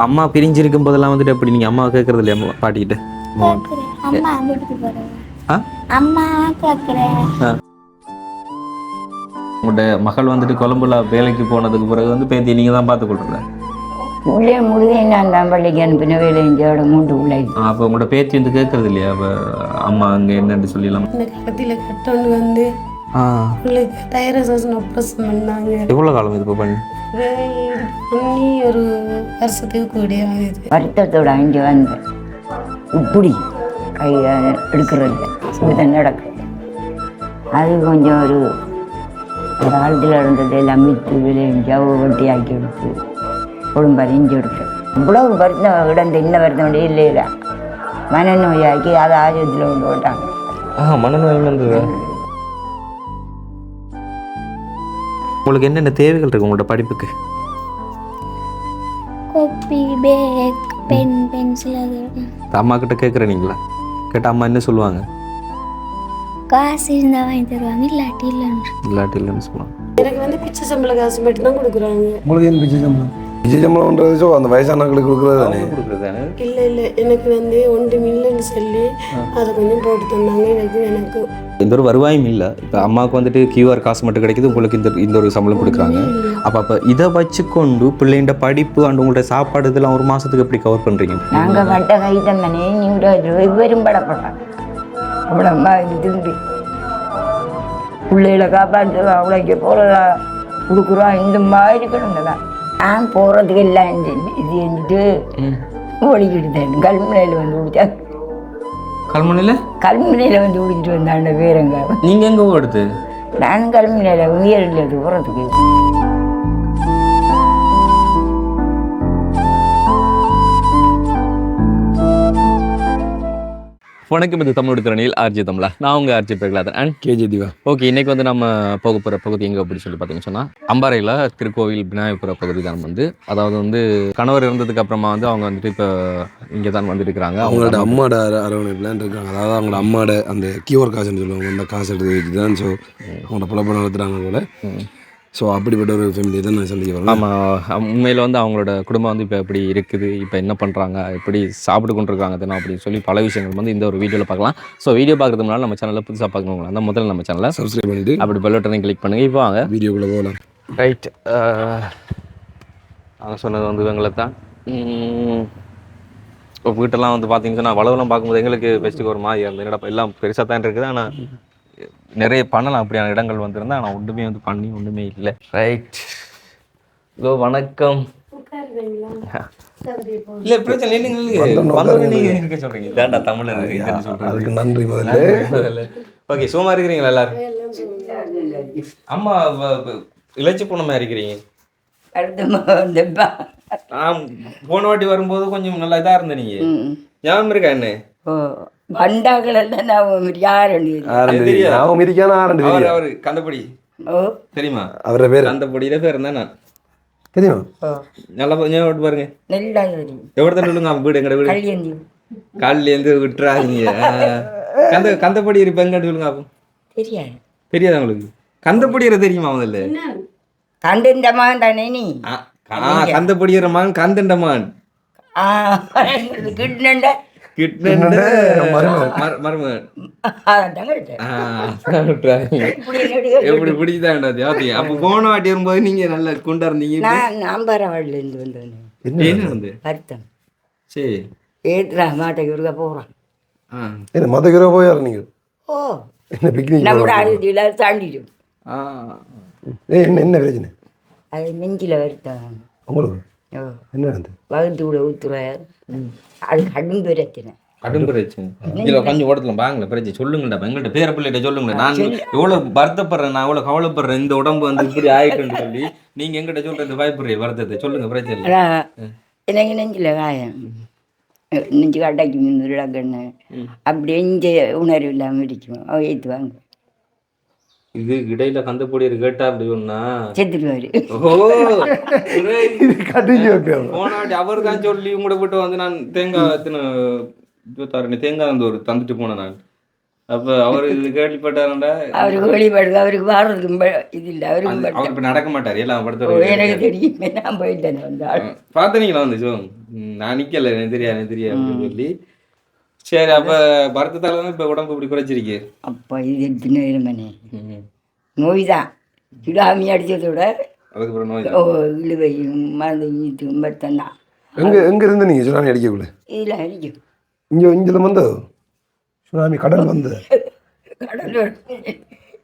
அம்மா பிரிஞ்சிருக்கும் போதெல்லாம் வந்துட்டு எப்படி நீங்கள் அம்மா கேட்கறது இல்லையா அம்மா பாட்டிக்கிட்ட? அம்மா வீட்டுக்கு போறேன். ஆ அம்மா கேட்குறேன். உங்களோட மகள் வந்துட்டு கொழம்புல வேலைக்கு போனதுக்கு பிறகு வந்து பேத்தி நீங்கள் தான் பார்த்து கொடுக்குற. உள்ளே முழுதையும் நான் தான் பள்ளிக்கு அனுப்பின வேலையோட மூன்று உள்ளே. அப்போ உங்களோட பேத்தி வந்து கேட்கறது இல்லையா? அப்போ அம்மா அங்கே என்னன்னு சொல்லிடலாம். இந்த கட்டத்தில் கட்டோன்னு வந்து உங்களுக்கு தைரசன் ஆப்ரேஷன் பண்ணாங்க. எவ்வளோ காலம் இது இப்போ பண்ணி? பண்ணி ஒரு வருஷத்துக்கு கூட ஆகுது. வருத்தத்தோட இங்கே வந்து இப்படி கை எடுக்கிறது இப்படிதான் நடக்கும். அது கொஞ்சம் ஒரு காலத்தில் இருந்தது எல்லாம் மித்து விளைஞ்சு வெட்டி ஆக்கி எடுத்து குடும்பம் இஞ்சி எடுத்து இவ்வளவு வருத்தம் இடந்து இன்ன வருத்தம் முடியும் இல்லையில மனநோயாக்கி அதை ஆரோக்கியத்தில் கொண்டு போட்டாங்க. மனநோய் வந்தது. உங்களுக்கு என்னென்ன தேவைகள் இருக்கு உங்களோட படிப்புக்கு? Copy, bag, pen, pencil. அது அம்மா கிட்ட கேட்குறீங்களா? கேட்டால் அம்மா என்ன சொல்லுவாங்க? காசு இருந்தால் வாங்கி தருவாங்க, இல்லாட்டி இல்லைன்னு சொல்லுவாங்க. எனக்கு வந்து பிச்சை சம்பள காசு மட்டும் தான் கொடுக்குறாங்க. உங்களுக்கு என்ன பிச்சை சம்பளம்? பிச்சை சம்பளம்ன்றது அந்த வயசானவங்களுக்கு கொடுக்குறது தானே? இல்லை எனக்கு வந்து ஒன்று மில்லுன்னு சொல்லி அதை கொஞ்சம் போட்டு தந்தாங்க. எனக்கு எந்த ஒரு வருவாயும் இல்லை. இப்போ அம்மாவுக்கு வந்துட்டு கியூஆர் காசு மட்டும் கிடைக்குது, உங்களுக்கு இந்த ஒரு சம்பளம் கொடுக்குறாங்க. அப்போ இதை வச்சுக்கொண்டு பிள்ளைண்ட படிப்பு அண்ட் உங்களோட சாப்பாடு இதெல்லாம் ஒரு மாதத்துக்கு எப்படி கவர் பண்ணுறீங்க? நாங்கள் வட்ட கைத்தம் தானே நீங்கள் வெறும் படப்பட்டாங்க. அவ்வளோ திரும்பி பிள்ளைகளை காப்பாற்று அவ்வளோக்கு போகிறதா கொடுக்குறோம். இந்த மாதிரி கிடந்ததான் நான் போகிறதுக்கு எல்லாம் இது செஞ்சுட்டு ஓடிக்கிட்டு கல்முனையில் வந்து குடித்தாங்க. கல்முனையில் வந்து குடிச்சிட்டு வந்தாண்ட பேருங்க. நீங்கள் எங்கே எடுத்து? நானும் கல்முனையில் உயரில் போகிறதுக்கு. வணக்கம், இது தமிழ் திறனில் ஆர்ஜி தமிழா. நான் உங்கள் RG Pragalathan and KG Diva. Okay, இன்றைக்கி வந்து நம்ம போக போகிற பகுதி எங்கே அப்படின்னு சொல்லி பார்த்தீங்கன்னு சொன்னால் அம்பாறையில் திருக்கோவில் விநாயகபுர பகுதி தான். வந்து அதாவது வந்து கணவர் இருந்ததுக்கு அப்புறமா வந்து அவங்க வந்துட்டு இப்போ இங்கே தான் வந்துட்டு இருக்கிறாங்க. அவங்களோட அம்மாட அரவணைப்பில் இருக்காங்க. அதாவது அவங்களோட அம்மாட அந்த கியூஆர் காசுன்னு சொல்லுவாங்க, அந்த காசு எடுத்து வச்சு தான் ஸோ அவங்களோட பிழப்பம் நடத்துகிறாங்க போல. ஸோ அப்படிப்பட்ட ஒரு ஃபேமிலி தான் நான் சந்திக்க வரேன். ஆமாம், உண்மையில் வந்து அவங்களோட குடும்பம் வந்து இப்போ எப்படி இருக்குது, இப்போ என்ன பண்ணுறாங்க, எப்படி சாப்பிட்டு கொண்டிருக்காங்க தானே அப்படின்னு சொல்லி பல விஷயங்கள் வந்து இந்த ஒரு வீடியோவில் பார்க்கலாம். ஸோ வீடியோ பார்க்கறதுக்கு முன்னால் நம்ம சேனலில் புதுசாக பார்க்கணுங்களா அந்த முதல்ல நம்ம சேனலை சப்ஸ்கிரைப் பண்ணிவிட்டு அப்படி பெல் பட்டனை கிளிக் பண்ணுங்கள். இப்போ வாங்க வீடியோக்குள்ளே போகலாம். ரைட், அவங்க சொன்னது வந்து இவங்களை தான். இப்போ வீட்டெல்லாம் வந்து பார்த்தீங்கன்னு சொன்னால் வளவெல்லாம் பார்க்கும்போது எங்களுக்கு பெஸ்ட்டுக்கு ஒரு மாதிரி இருந்தது. என்னடா எல்லாம் பெருசாக தான் இருக்குது, ஆனால் நிறைய பண்ணலாம் அப்படியான இடங்கள் வந்திருந்தா. ஆனால் ஒன்றுமே வந்து பண்ணி ஒன்றுமே இல்லை. ரைட், ஹலோ வணக்கம். இல்லை பிரச்சனை இல்லைங்க, சொல்கிறீங்க இதாண்டா தமிழர் அதுக்கு நன்றி முதல்ல. ஓகே, சும்மா இருக்கிறீங்களா எல்லாரும்? அம்மா இழைச்சி போன மாதிரி இருக்கிறீங்க. நான் போன வாட்டி வரும்போது கொஞ்சம் நல்லா இதாக இருந்த நீங்க ஞாபகம் இருக்கா? என்ன அவரு கந்தப்படி தெரியுமா? அவர பேர் கந்தப்படியில பேர் இருந்தா நான் தெரியும். நல்லா ஞாபகம் பாருங்க. எவ்வளோ சொல்லுங்க வீடு எங்கட வீடு காலிலேருந்து விட்டுறாங்க. கந்தப்படி இருப்பேங்க சொல்லுங்க. அப்போ தெரியாதா உங்களுக்கு? கந்தப்படியற தெரியுமா? முதல்ல கண்டமான் தானே நீ? கந்தப்படியற மகன் கந்தண்டமான் எப்படி பிடிச்சாண்டா? அப்ப போன வாட்டி வரும்போது நீங்க நல்ல குண்டா இருந்தீங்க. வருத்தம் சரி ஏத்துறா மாட்டைக்கு இருக்க போறான். மதகிற போயாரு நீங்க? ஓ நம்ம அழுதியில தாண்டிடும். என்ன பிரச்சனை? அது நெஞ்சில வருத்தம் உங்களுக்கு. என்ன வகுத்து கூட ஊத்துறாரு. அது கடும் பிரச்சனை. கடும் பிரச்சனை இல்லை, கொஞ்சம் ஓடலாம் பாங்களேன் பிரச்சனை சொல்லுங்கடா. எங்கள்கிட்ட பேர பிள்ளைகிட்ட சொல்லுங்க. நான் எவ்வளவு வருத்தப்படுறேன், நான் எவ்வளவு கவலைப்படுறேன், இந்த உடம்பு வந்து இப்படி ஆயிட்டுன்னு சொல்லி நீங்க எங்கிட்ட சொல்ற இந்த பயப்படுற வருத்தத்தை சொல்லுங்க. பிரச்சனை இல்லை. எனக்கு நெஞ்சில காயம், நெஞ்சு கட்டாக்கி முன்னுடக்கண்ணு அப்படி எஞ்ச உணர்வு இல்லாமல் இருக்கும். ஏற்றுவாங்க. இது இடையில கந்தப்பொடி கேட்டா அப்படி ஒன்னா செத்துருவாரு. போனாட்டி அவர் தான் சொல்லி உங்களோட விட்டு வந்து நான் தேங்காய் தேங்காய் அந்த ஒரு தந்துட்டு போனேன். நான் அப்ப அவர் இது கேள்விப்பட்டாருண்டா அவருக்கு வெளிப்படுது, அவருக்கு வாரதுக்கு இது இல்லை, அவருக்கு அவர் இப்ப நடக்க மாட்டாரு எல்லாம் படுத்த எனக்கு தெரியும், நான் போயிட்டேன் வந்தாள். பாத்தீங்களா வந்து சோ நான் நிக்கல எனக்கு தெரியாது அப்படின்னு சொல்லி. சரி அப்ப பருத்தத்தால தான் இப்ப உடம்பு இப்படி குறைச்சிருக்கு. அப்போ இது எத்தனை இருமனே நோய் தான், சுடாமி அடிச்சதை விட அதுக்கப்புறம் நோய் இழுவை மருந்து ஈத்துக்கும் பருத்தம் தான். எங்க இருந்து நீங்க சுனாமி அடிக்கக்குள்ள? இதில் அடிக்கும் இங்க வந்தோ சுனாமி கடல் வந்து கடல்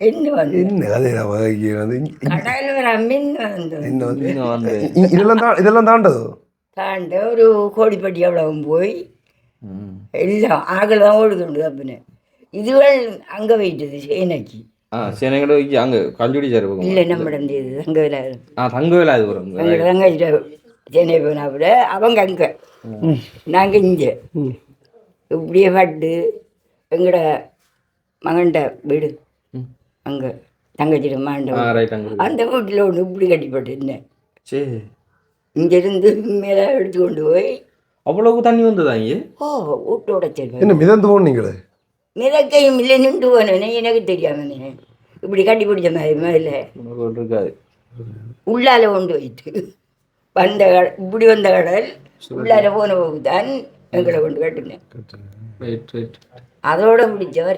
என்ன வந்து என்ன கதை கடல் வர மீன் வந்து இதெல்லாம் தாண்டதோ தாண்ட ஒரு கோடிப்பட்டி அவ்வளவும் போய் எல்லாம் ஆகல தான் ஓடுதுண்டு அப்படின்னு இதுவள் அங்கே போயிட்டது சேனைக்கு. சேனையோட அங்கே கல்லுடி சார் இல்லை நம்மடம் இது தங்க விழா தங்க விழா அது வரும் எங்களோட தங்க சேனை போனா கூட அவங்க அங்கே நாங்கள் இங்கே இப்படியே பட்டு எங்களோட மகன்ட வீடு அங்கே தங்கச்சிட மாண்ட அந்த வீட்டில் ஒன்று இப்படி கட்டிப்பட்டு என்ன சரி இங்கேருந்து மேலே எடுத்து கொண்டு போய் அவ்வளவு தண்ணி வந்ததா இங்கே? வீட்டோட சரி என்ன மிதந்து போனீங்களே? மிதக்கையும் இல்லை நின்று போனேனே எனக்கு தெரியாமனே இப்படி கட்டி பிடிச்ச மாதிரி மேலே இருக்காது உள்ளால கொண்டு போயிட்டு வந்த இப்படி வந்த கடல் உள்ளார போன போது தான் எங்களை கொண்டு கட்டுனேன். அதோட பிடிச்சவர்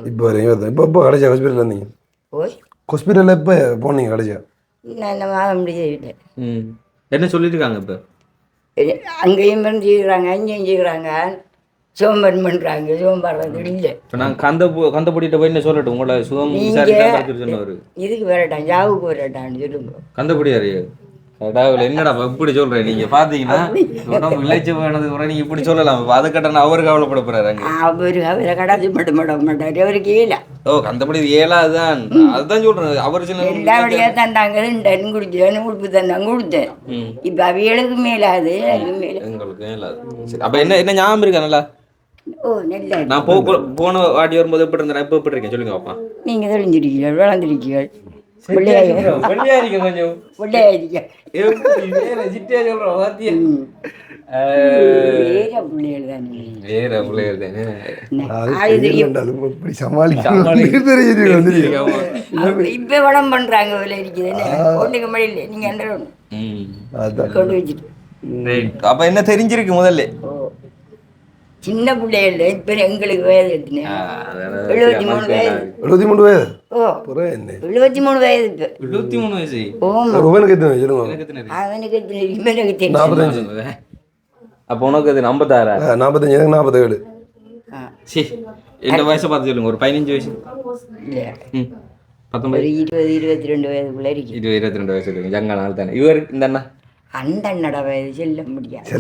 இப்போ வரையும் இப்போ கடைசியா ஹாஸ்பிட்டலில் இருந்தீங்க? போய் ஹாஸ்பிட்டலில் இப்போ போனீங்க கடைசியா? நான் என்ன மாதம் முடி செய்விட்டேன். என்ன சொல்லியிருக்காங்க இப்போ? அங்கேயும் செய்கிறாங்க அங்கேயும் செய்கிறாங்க சோம்பன் பண்ணுறாங்க சோம்படுறது இல்லை. இப்போ நான் கந்த பொடிட்ட போய் என்ன சொல்லட்டும் உங்களோட சுகம் சொன்னவர் இதுக்கு வரட்டான் ஜாவுக்கு வரட்டான்னு சொல்லுங்க. கந்தப்பொடியாரு கடவுள் என்னடா இப்படி சொல்றேன் நீங்க பாத்தீங்கன்னா உடம்பு விளைச்சி போனது கூட நீங்க இப்படி சொல்லலாம். அதை கட்டணம் அவரு கவலைப்பட போறாரு. அவரை கடாச்சி மட்டும் பட மாட்டாரு அவருக்கு ஏல. ஓ கந்தப்படி ஏலாதான் அதுதான் சொல்றேன். அவர் சில எல்லாபடியா தந்தாங்க டன் குடிச்சேன் உடுப்பு தந்தாங்க கொடுத்தேன். இப்ப அவைகளுக்கு மேலாது எங்களுக்கு மேலாது. அப்ப என்ன என்ன ஞாபகம் இருக்கா நல்லா? ஓ நல்ல நான் போன வாட்டி வரும்போது எப்படி இருந்தேன் இப்ப எப்படி இருக்கேன் சொல்லுங்க பாப்பா. நீங்க தெரிஞ்சிருக்கீங்க வளர்ந்துருக்கீங்க இப்ப வடம் பண்றாங்க கொண்டு வச்சுட்டு. அப்ப என்ன தெரிஞ்சிருக்கு முதல்ல? சின்ன பிள்ளைகள் இப்ப எங்களுக்கு வயது 73 வயது. 73 வயது? ஓ 73 வயது. 73 வயசு? அவனுக்கு தெரியும். அப்ப உனக்கு அது 56? 45 47. என்ன வயசை பார்த்து சொல்லுங்க. ஒரு 15 வயசு? 19 20 22 வயதுக்குள்ள இருக்கு. 22 வயசு இருக்கு. ஜங்க நாள் தானே இவர் இந்த அண்ணா அந்த அண்ணட வயது சொல்ல முடியாது. 40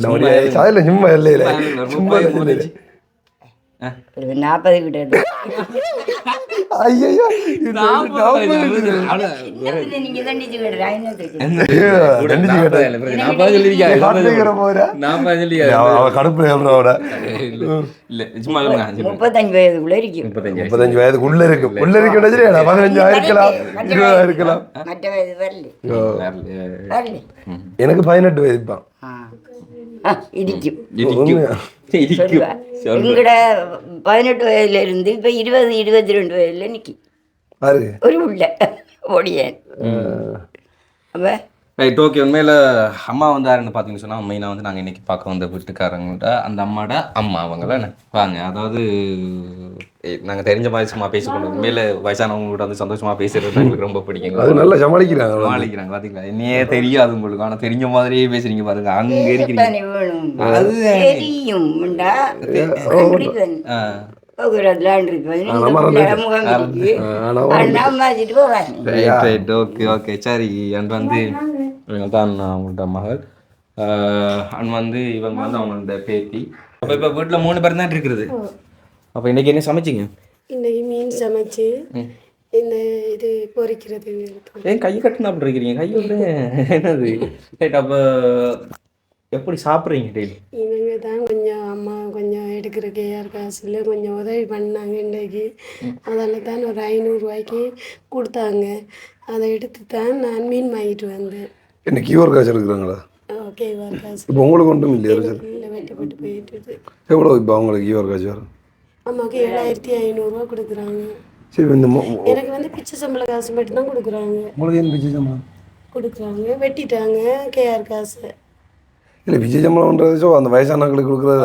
கிட்ட. நீங்க தண்டிச்சு இல்ல 35 வயதுக்குள்ள இருக்கு. 35 வயதுக்குள்ள இருக்கு. உள்ள இருக்கு 15 இருக்கலாம் 20 இருக்கலாம். மற்ற வயது வரல. எனக்கு 18 வயது தான். எங்கட 18 வயதுல இருந்து இப்ப 20 22 வயதுல நிக்கி ஒரு உள்ள ஓடியேன். அப்ப ரைட் ஓகே. உண்மையில் அம்மா வந்து யாருன்னு பார்த்தீங்கன்னு சொன்னால் மெயினாக வந்து நாங்கள் இன்றைக்கி பார்க்க வந்த வீட்டுக்காரங்கள்ட்ட அந்த அம்மாவோட அம்மா அவங்கள வாங்க. அதாவது நாங்கள் தெரிஞ்ச மாதிரி சும்மா பேசிக்கொண்டு உண்மையில் வயசானவங்கள்ட்ட வந்து சந்தோஷமாக பேசுகிறது எங்களுக்கு ரொம்ப பிடிக்கும். அது நல்லா சமாளிக்கிறாங்க பார்த்தீங்களா? என்னையே தெரியாது உங்களுக்கு, ஆனால் தெரிஞ்ச மாதிரியே பேசுறீங்க பாருங்க. அங்கே இருக்கிறீங்க அது ஓகே சரி. அண்ட் வந்து தான் அவங்கள்ட்ட மகள் அண்ட் வந்து இவங்க வந்து அவங்களோட பேத்தி. அப்போ இப்போ வீட்டில் 3 பேர் தான் இருக்கிறது. அப்போ இன்னைக்கு என்ன சமைச்சிங்க? இன்னைக்கு மீன் சமைச்சு இந்த இது பொரிக்கிறது. ஏன் கை கட்டுனா அப்படி இருக்கிறீங்க? கை வந்து என்னது? ரைட். அப்போ எப்படி சாப்பிட்றீங்க டெய்லி? இவங்க தான் கொஞ்சம் அம்மா கொஞ்சம் எடுக்கிற கேஆர் காசில் கொஞ்சம் உதவி பண்ணாங்க இன்றைக்கு. அதில் தான் ஒரு 500 ரூபாய்க்கு கொடுத்தாங்க. அதை எடுத்து தான் நான் மீன் வாங்கிட்டு வந்தேன். என்ன கியூஆர் காசு எடுக்கிறாங்களா? கேஆர் காசு இப்போ உங்களுக்கு ஒன்றும் இல்லையா? இல்லை வெட்டப்பட்டு போயிட்டு. எவ்வளோ இப்போ அவங்களுக்கு கியூஆர் காசு வரும்? அம்மாவுக்கு 7500 கொடுக்குறாங்க. சரி எனக்கு வந்து பிச்சை சம்பள காசு மட்டும்தான் கொடுக்குறாங்க. உங்களுக்கு என்ன பிச்சை சம்பளம் கொடுக்குறாங்க, வெட்டிட்டாங்க கேஆர் காசு. இல்லை பிச்சை சம்பளம்ன்றது அந்த வயசானவங்களுக்கு கொடுக்குறது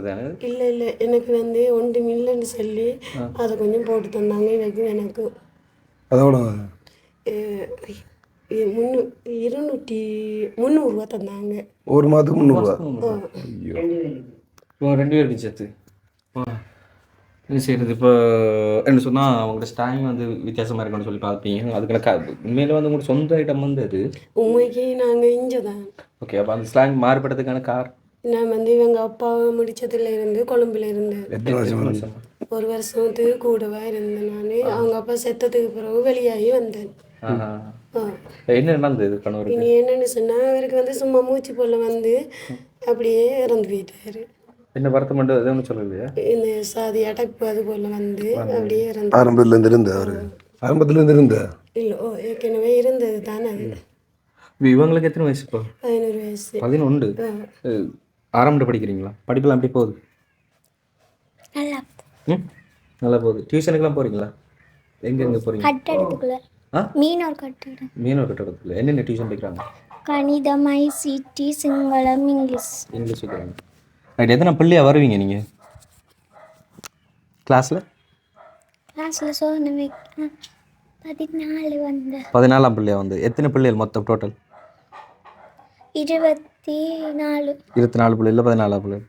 தானே? இல்லை எனக்கு வந்து ஒன்று மில்லுன்னு சொல்லி அதை கொஞ்சம் போட்டு தந்தாங்க. எனக்கு அதோட 300 தந்தாங்க. ஒரு மாதத்துக்கு 300. இப்போ 2 பேருக்கு சேர்த்து இது செய்கிறது. இப்போ என்ன சொன்னால் அவங்களோட ஸ்டாங் வந்து வித்தியாசமாக இருக்குன்னு சொல்லி பார்ப்பீங்க. அதுக்கான உண்மையில் வந்து உங்களோட சொந்த ஐட்டம் வந்து அது உண்மைக்கு நாங்கள் இங்கே தான். ஓகே. அப்போ அந்த ஸ்லாங் மாறுபடுறதுக்கான நான் வந்து இவங்க அப்பா முடிச்சதுல இருந்து கொழும்புல இருந்தேன். 1 வருஷத்துக்கு கூடவா இருந்தேன். நான் அவங்க அப்பா செத்ததுக்கு பிறகு வெளியாகி வந்தேன். என்ன நடந்தது கணவர்? இனி என்னன்னு சொன்னால் அவருக்கு வந்து சும்மா மூச்சு போல வந்து அப்படியே இறந்து போயிட்டாரு. என்ன வருத்தம் மட்டும் எதுவும் சொல்லலையா? இந்த சாதி அடப்பு அது போல வந்து அப்படியே இறந்து. ஆரம்பத்துலேருந்து இருந்த இல்லை ஏற்கனவே இருந்தது தானே அது. இவங்களுக்கு எத்தனை வயசு? இப்போ 11 வயசு. 11. ஆரம்பத்தில் படிக்கிறீங்களா? படிப்பெல்லாம் எப்படி போகுது? நல்லா போகுது. டியூஷனுக்குலாம் போகிறீங்களா? எங்கே போகிறீங்க? கட்டடத்துக்குள்ள மீனவர் கட்டடத்துக்குள்ள என்னென்ன டியூஷன் படிக்கிறாங்க? கணிதம், ICT, சிங்களம், இங்கிலீஷ் வைக்கிறாங்க. ரைட். எத்தனை பிள்ளையா வருவீங்க நீங்கள் கிளாஸில் சோதனை 14 வந்து 14ஆம் பிள்ளையா வந்து எத்தனை பிள்ளைகள் மொத்தம் டோட்டல்? 24 பிள்ளைகள் 14ஆம் பிள்ளைகள்.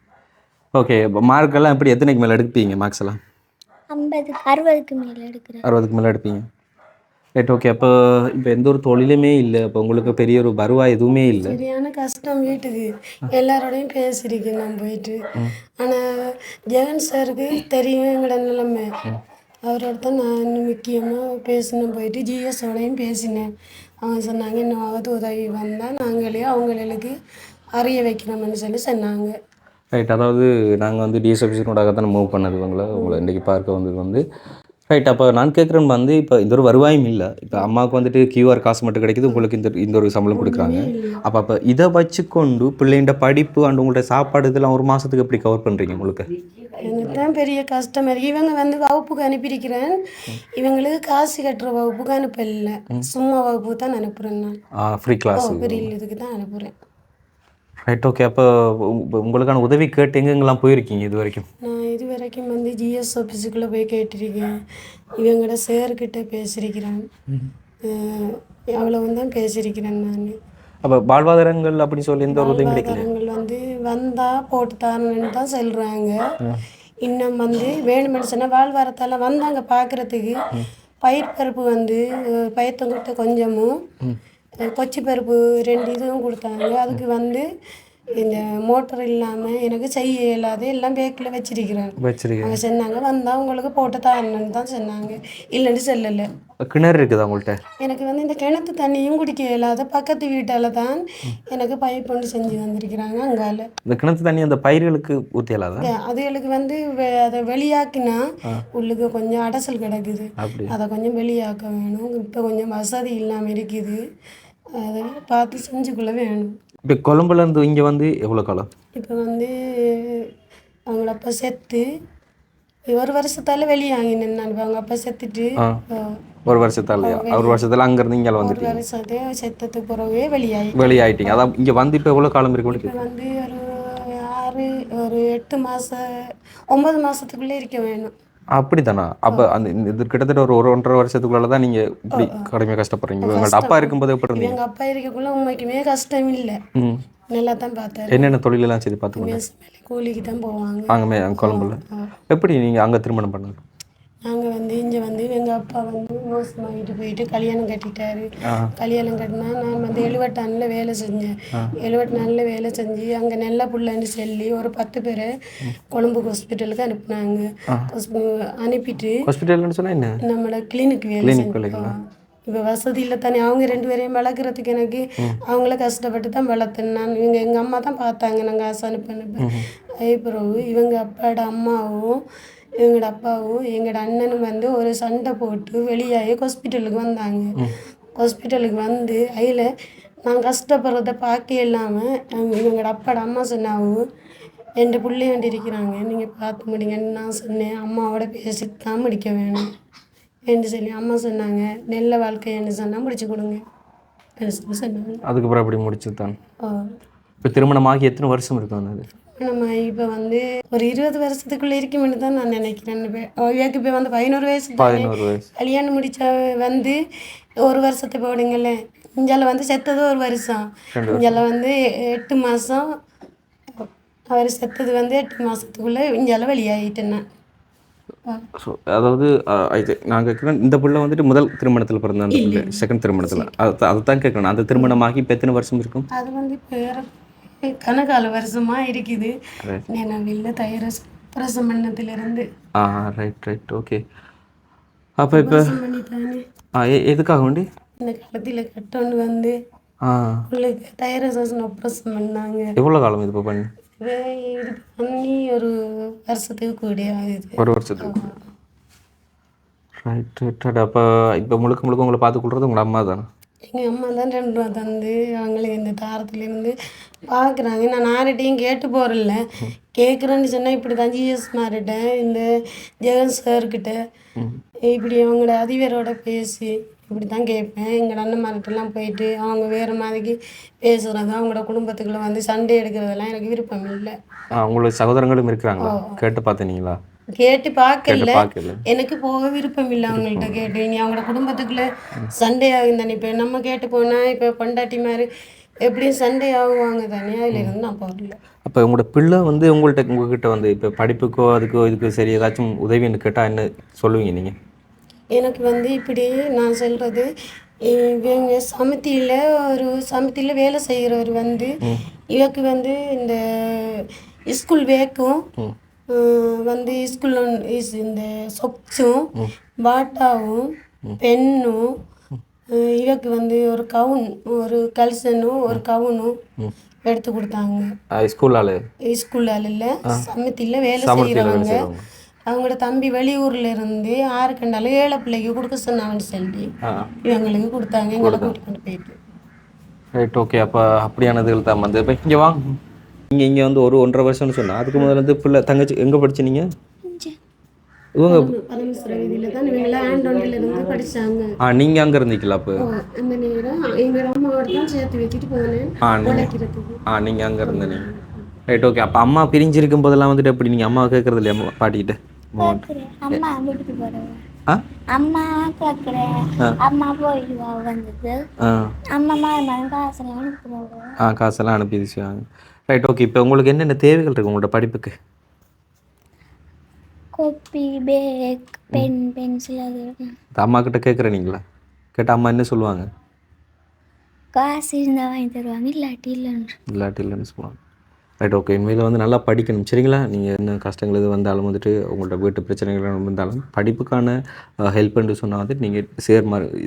ஓகே. இப்போ மார்க்கெல்லாம் எப்படி எத்தனைக்கு மேலே எடுப்பீங்க? மார்க்ஸ் எல்லாம் 60க்கு மேலே எடுக்கிறேன். 60க்கு மேலே எடுப்பீங்க. ரைட். ஓகே. அப்போ இப்போ எந்த ஒரு தொழிலுமே இல்லை. அப்போ உங்களுக்கு பெரிய ஒரு வருவாய் எதுவுமே இல்லை. சரியான கஷ்டம். வீட்டுக்கு எல்லாரோடையும் பேசியிருக்கேன் நான் போயிட்டு. ஆனால் ஜெகன் சாருக்கு தெரியும் எங்களோட நிலைமை. அவரோட தான் நான் முக்கியமாக பேசினேன். போயிட்டு ஜிஎஸோடையும் பேசினேன். அவங்க சொன்னாங்க இன்னும் உதவி வந்தால் நாங்களே அவங்களுக்கு அறிய வைக்கிறோம்னு சொல்லி சொன்னாங்க. ரைட். அதாவது நாங்கள் வந்து டிஎஸ் ஆஃபீஸரோடாக தான் மூவ் பண்ணது உங்களை இன்றைக்கி பார்க்க வந்தது வந்து. ரைட். அப்போ நான் கேட்குறேன் வந்து இப்போ இந்த ஒரு வருவாயும் இல்லை. இப்போ அம்மாவுக்கு வந்துட்டு QR காசு மட்டும் கிடைக்குது, உங்களுக்கு இந்த ஒரு சம்பளம் கொடுக்குறாங்க. அப்போ இதை வச்சுக்கொண்டு பிள்ளைண்ட படிப்பு அண்ட் உங்கள்ட்ட சாப்பாடு இதெல்லாம் ஒரு மாதத்துக்கு எப்படி கவர் பண்ணுறீங்க? உங்களுக்கு எனக்கு தான் பெரிய கஷ்டம் இருக்குது. இவங்க வந்து வகுப்புக்கு அனுப்பியிருக்கிறேன். இவங்களுக்கு காசு கட்டுற வகுப்புக்கு அனுப்பல, சும்மா வகுப்புக்கு தான் அனுப்புகிறேன். நான் ஃப்ரீ கிளாஸ் இதுக்கு தான் அனுப்புகிறேன். ரைட். ஓகே. அப்போ உங்களுக்கான உதவி கேட்டு எங்கெங்கெல்லாம் போயிருக்கீங்க இது வரைக்கும்? நான் இது வரைக்கும் வந்து ஜிஎஸ் ஆஃபீஸுக்குள்ளே போய் கேட்டிருக்கேன். இவங்களோட சேர்கிட்ட பேசியிருக்கிறேன். அவ்வளவு தான் பேசியிருக்கிறேன் நான். அப்போ வாழ்வாதாரங்கள் அப்படி சொல்லி எந்த ஒரு உதவியும் கிடைக்கல? வாழ்வாதாரங்கள் வந்து வந்தால் போட்டு தரணுன்னு தான் சொல்கிறாங்க. இன்னும் வந்து வேணுமென்னு சொன்னால் வாழ்வாரத்தால் வந்தாங்க பார்க்குறதுக்கு. பயிர் பருப்பு வந்து பயத்தங்கிட்ட கொஞ்சமும் கொச்சி பருப்பு 2 இதுவும் கொடுத்தாங்க. அதுக்கு வந்து இந்த மோட்டர் இல்லாமல் எனக்கு செய்ய இயலாது, எல்லாம் பேக்கில் வச்சிருக்கிறேன். அவங்க சொன்னாங்க வந்தால் உங்களுக்கு போட்டு தரணுன்னு தான் சொன்னாங்க. இல்லைன்னு சொல்லலை. கிணறு இருக்குதா உங்கள்கிட்ட? எனக்கு வந்து இந்த கிணத்து தண்ணியும் குடிக்க இயலாத பக்கத்து வீட்டால் தான் எனக்கு பைப் ஒன்று செஞ்சு வந்திருக்கிறாங்க. அங்கால இந்த கிணத்து தண்ணி அந்த பயிர்களுக்கு ஊற்றி இயலாதா? அதுகளுக்கு வந்து அதை வெளியாக்கினா உள்ளுக்கு கொஞ்சம் அடைசல் கிடக்குது. அதை கொஞ்சம் வெளியாக்க வேணும். இப்போ கொஞ்சம் வசதி இல்லாமல் இருக்குது. அதை பார்த்து செஞ்சுக்குள்ள வேணும். இப்போ கொழம்புலேருந்து இங்கே வந்து எவ்வளோ காலம்? இப்போ வந்து அவங்கள அப்பா செத்து 1 வருஷத்தால் வெளியாங்கினேன் நான். அவங்க அப்பா செத்துட்டு 1 வருஷத்தாலையா? 1 வருஷத்தில் அங்கேருந்து இங்கே வந்துட்டு 1 வருஷத்தே செத்ததுக்கு பிறகு வெளியாயிட்டீங்க. அதான் இங்கே வந்து இப்போ எவ்வளோ காலம் இருக்கு? இப்போ வந்து ஒரு 8 மாதம் 9 மாதத்துக்குள்ளே இருக்க வேணும். அப்படி தானா? அப்போ அந்த இது கிட்டத்தட்ட ஒரு 1.5 வருஷத்துக்குள்ள தான் நீங்கள் இப்படி கடுமையாக கஷ்டப்படுறீங்க. உங்கள்ட்ட அப்பா இருக்கும்போது எப்படி இருந்தீங்க? எங்கள் அப்பா இருக்கக்குள்ள உண்மைக்குமே கஷ்டம் இல்லை, நல்லா தான் பார்த்தாரு. என்னென்ன தொழிலெல்லாம் செய்து பார்த்துக்கோங்க? கூலிக்கு தான் போவாங்க அங்கே கொழம்புல. எப்படி நீங்கள் அங்கே திருமணம் பண்ணாங்க? நாங்கள் வந்து இங்கே வந்து எங்கள் அப்பா வந்து மோசமாகிட்டு போயிட்டு கல்யாணம் கட்டிட்டாரு. கல்யாணம் கட்டினா நான் வந்து 78 நாளில் வேலை செஞ்சேன். 78 நாளில் வேலை செஞ்சு அங்கே நல்ல பிள்ளைன்னு சொல்லி ஒரு 10 பேரை கொழும்பு ஹாஸ்பிட்டலுக்கு அனுப்புனாங்க. அனுப்பிட்டு ஹாஸ்பிட்டல்னு சொன்னால் என்ன? நம்மளோட கிளினிக் வேலை செஞ்சோம். இப்போ வசதி இல்லை தானே, அவங்க 2 பேரையும் வளர்க்குறதுக்கு எனக்கு அவங்கள கஷ்டப்பட்டு தான் வளர்த்தேன் நான். எங்கள் அம்மா தான் பார்த்தாங்க, நாங்கள் காசு அனுப்பினேன். அதுக்கப்புறம் இவங்க அப்பாவோட அம்மாவும் எங்களோட அப்பாவும் எங்களோட அண்ணனும் வந்து ஒரு சண்டை போட்டு வெளியாகி ஹாஸ்பிட்டலுக்கு வந்தாங்க. ஹாஸ்பிட்டலுக்கு வந்து அதில் நான் கஷ்டப்படுறத பார்க்க இல்லாமல் எங்களோட அப்பாவோட அம்மா சொன்னாவும் என் பிள்ளை வேண்டி இருக்கிறாங்க, நீங்கள் பார்த்து முடிங்கன்னு நான் சொன்னேன். அம்மாவோட பேசிட்டு தான் முடிக்க வேணும் என்று சொல்லி அம்மா சொன்னாங்க. நல்ல வாழ்க்கைன்னு சொன்னால் முடிச்சு கொடுங்க என்று சொன்னாங்க. அதுக்கப்புறம் அப்படி முடிச்சு தான். இப்போ திருமணமாகி எத்தனை வருஷம் இருக்கும் அது? நம்ம இப்போ வந்து ஒரு 20 வருஷத்துக்குள்ளே இருக்குமென்னு தான் நான் நினைக்கிறேன். இவருக்கு இப்போ வந்து 11 வயசு. கல்யாணம் முடிச்சா வந்து 1 வருஷத்தை போடுங்களேன். இஞ்சால வந்து செத்தது 1 வருஷம், இஞ்சால வந்து 8 மாதம். அவர் செத்தது வந்து 8 மாதத்துக்குள்ளே இஞ்சால வெளியாகிட்டேன். ஸோ அதாவது இது நான் கேட்குறேன், இந்த பிள்ளை வந்துட்டு முதல் திருமணத்தில் பிறந்த அந்த பிள்ளை செகண்ட் திருமணத்தில் அதை தான் கேட்கணும். அந்த திருமணமாகி இப்போ எத்தனை வருஷம் இருக்கும்? அது வந்து இப்போ கணக்கால வருஷமாக இருக்குது. நான் வெளில தயார பிரசமன்னத்திலிருந்து. Right okay. அப்போ இப்போ எதுக்காக வேண்டி இந்த காலத்தில் கட்டோண்டு வந்து உங்களுக்கு தயார ஆப்ரேஷன் பண்ணாங்க. எவ்வளோ காலம் இது இப்போ பண்ணி? இது பண்ணி 1 வருஷத்துக்கு கூட ஆகுது. 1 வருஷத்துக்கு. ரைட். அப்போ இப்போ முழுக்க உங்களை பார்த்துக்கொள்றது உங்களோட அம்மா தானே? எங்கள் அம்மா தான் 2 ரூபா தந்து அவங்களுக்கு இந்த தாரத்துலேருந்து பார்க்குறாங்க. நான் யார்கிட்டையும் கேட்டு போகிறதில்ல. கேட்குறேன்னு சொன்னால் இப்படி தான் ஜிஎஸ் மார்கிட்ட இந்த ஜெகன் சார்கிட்ட இப்படி அவங்களோட அதிபரோட பேசி இப்படி தான் கேட்பேன். எங்கள் அண்ணன் மார்கிட்டலாம் போயிட்டு அவங்க வேறு மாதிரிக்கு பேசுகிறது, அவங்களோட குடும்பத்துக்குள்ளே வந்து சண்டை எடுக்கிறதெல்லாம் எனக்கு விருப்பம் இல்லை. உங்களுக்கு சகோதரங்களும் இருக்கிறாங்களா? கேட்டு பார்த்தீங்களா? கேட்டு பார்க்கல, எனக்கு போக விருப்பம் இல்லை அவங்கள்ட்ட கேட்டு. இனி அவங்களோட குடும்பத்துக்குள்ள சண்டை ஆகும் தானே. இப்போ நம்ம கேட்டு போனால் இப்போ பொண்டாட்டி மாதிரி எப்படியும் சண்டை ஆகுவாங்க தானே, அதில் இருந்து நான் போகல. அப்போ உங்களோட பிள்ளை வந்து உங்ககிட்ட வந்து இப்போ படிப்புக்கோ அதுக்கோ இதுக்கு சரி ஏதாச்சும் உதவின்னு கேட்டால் என்ன சொல்லுவீங்க நீங்கள்? எனக்கு வந்து இப்படி நான் சொல்கிறது, இவங்க சமத்தியில் வேலை செய்கிறவர் வந்து இவக்கு வந்து இந்த ஸ்கூல் வேக்கும் வந்து ஸ்கூலில் இந்த சொக்ஸும் பாட்டாவும் பென்னும் இவக்கு வந்து ஒரு கவுன், ஒரு கல்சனும் ஒரு கவுனும் எடுத்து கொடுத்தாங்க. ஸ்கூலால் இல்லை, சமத்தியில் வேலை செய்கிறவங்க. அவங்களோட தம்பி வெளியூரில் இருந்து 6 கண்டாலும் 7 பிள்ளைக்கு கொடுக்க சொன்னாங்கன்னு சொல்லி இவங்களுக்கு கொடுத்தாங்க. எங்களை கூட்டிகிட்டு கொண்டு போயிட்டு. Right okay. அப்போ அப்படியானதுகள் தான் வந்து இப்போ இங்கே வாங்க. இங்கே வந்து 1-1.5 வருஷம்னு சொன்னால் அதுக்கு முதல்ல வந்து பிள்ளை தங்கச்சி எங்கே படிச்சினீங்க? இவங்க நீங்கள் அங்கே இருந்தீங்களா? அப்போ நீங்கள் அங்கே இருந்தீங்க. Right okay. அப்போ அம்மா பிரிஞ்சிருக்கும் போதெல்லாம் வந்துட்டு எப்படி நீங்கள் அம்மா கேட்கறது இல்லையா பாட்டிக்கிட்ட? அம்மா கேட்குறேன், அம்மா போயிடுவா வந்தது, அம்மா காசெல்லாம் அனுப்பிடுச்சுவாங்க. Right okay. இப்போ உங்களுக்கு என்னென்ன தேவைகள் இருக்குது உங்களோட படிப்புக்கு? கோப்பி, பேக், பென், பென்சில் அது. அம்மா கிட்ட கேட்குறீங்களா? கேட்டால் அம்மா என்ன சொல்லுவாங்க? காசு இருந்தால் வாங்கி தருவாங்க, இல்லாட்டி இல்லைன்னு சொல்லுவாங்க. Right okay. இனிமேல் வந்து நல்லா படிக்கணும் சரிங்களா? நீங்கள் என்ன கஷ்டங்கள் எது வந்தாலும் வந்துட்டு உங்கள்ட்ட வீட்டு பிரச்சனைகள் இருந்தாலும் படிப்புக்கான ஹெல்ப்னு சொன்னால் வந்துட்டு நீங்கள்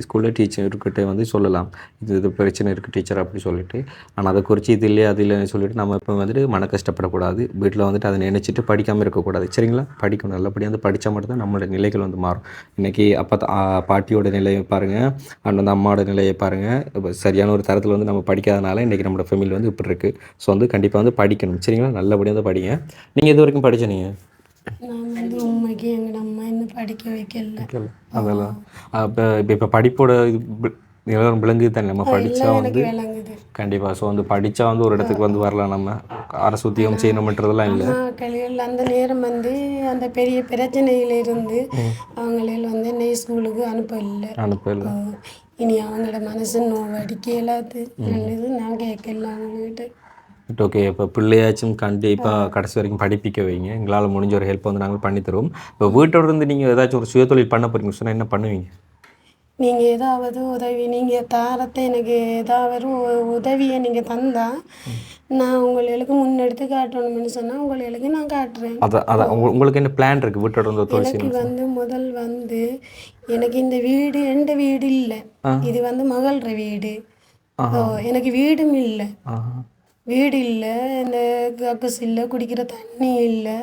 ஸ்கூலில் டீச்சர்கிட்ட வந்து சொல்லலாம், இது பிரச்சனை இருக்குது டீச்சர் அப்படி சொல்லிட்டு. ஆனால் அதை குறித்து இது இல்லையா அது இல்லைன்னு சொல்லிட்டு நம்ம இப்போ வந்துட்டு மன கஷ்டப்படக்கூடாது. வீட்டில் வந்துட்டு அதை நினச்சிட்டு படிக்காமல் இருக்கக்கூடாது சரிங்களா? படிக்கணும், நல்லபடியாக வந்து படித்தா மட்டும்தான் நம்மளோட நிலைகள் வந்து மாறும். இன்றைக்கி பாட்டியோட நிலையை பாருங்கள், அண்ட் வந்து அம்மாவோட நிலையை பாருங்கள். இப்போ சரியான ஒரு தரத்தில் வந்து நம்ம படிக்காதனால இன்றைக்கி நம்மளோட ஃபேமிலி வந்து இப்படி இருக்குது. ஸோ வந்து கண்டிப்பாக வந்து படிக்கணும் சரிங்களா? நல்லபடியாக தான் படிங்க. நீங்கள் இது வரைக்கும் படிச்ச நீங்கள்? நான் வந்து உண்மைக்கு எங்கள் அம்மா இன்னும் படிக்க வைக்கல. அதெல்லாம் இப்போ படிப்போட நிலவரம் விளங்குது தானே. நம்ம படித்தா வந்து கண்டிப்பாக ஸோ வந்து படித்தா வந்து ஒரு இடத்துக்கு வந்து வரலாம். நம்ம அரசு உத்தியோகம் செய்யணுன்றதெல்லாம் இல்லை. கல்வியில் அந்த நேரம் வந்து அந்த பெரிய பிரச்சனையிலிருந்து அவங்களால் வந்து என்னை ஸ்கூலுக்கு அனுப்பல. இனி அவங்களோட மனசு நோவடிக்க இல்லாது நான் கேட்கல அவங்ககிட்ட. ஓகே. இப்போ பிள்ளையாச்சும் கண்டிப்பாக கடைசி வரைக்கும் படிப்பிக்க வைங்க. எங்களால் முடிஞ்ச ஒரு ஹெல்ப் வந்து நாங்கள் பண்ணித்தருவோம். இப்போ வீட்டோட இருந்து நீங்கள் ஏதாச்சும் ஒரு சுயதொழில் பண்ண போகிறீங்கன்னு சொன்னால் என்ன பண்ணுவீங்க? நீங்கள் ஏதாவது உதவி நீங்கள் தாரத்தை எனக்கு ஏதாவது உதவியை நீங்கள் தந்தால் நான் உங்களுக்கு முன்னெடுத்து காட்டணும்னு சொன்னால் உங்களுக்கு நான் காட்டுறேன். அதான் உங்களுக்கு என்ன பிளான் இருக்குது வீட்டோட இருந்து தொழில்? எனக்கு வந்து முதல் வந்து எனக்கு இந்த வீடு எந்த வீடு இல்லை, இது வந்து மகளற வீடு. எனக்கு வீடும் இல்லை, இந்த கக்கஸ் இல்லை, குடிக்கிற தண்ணி இல்லை.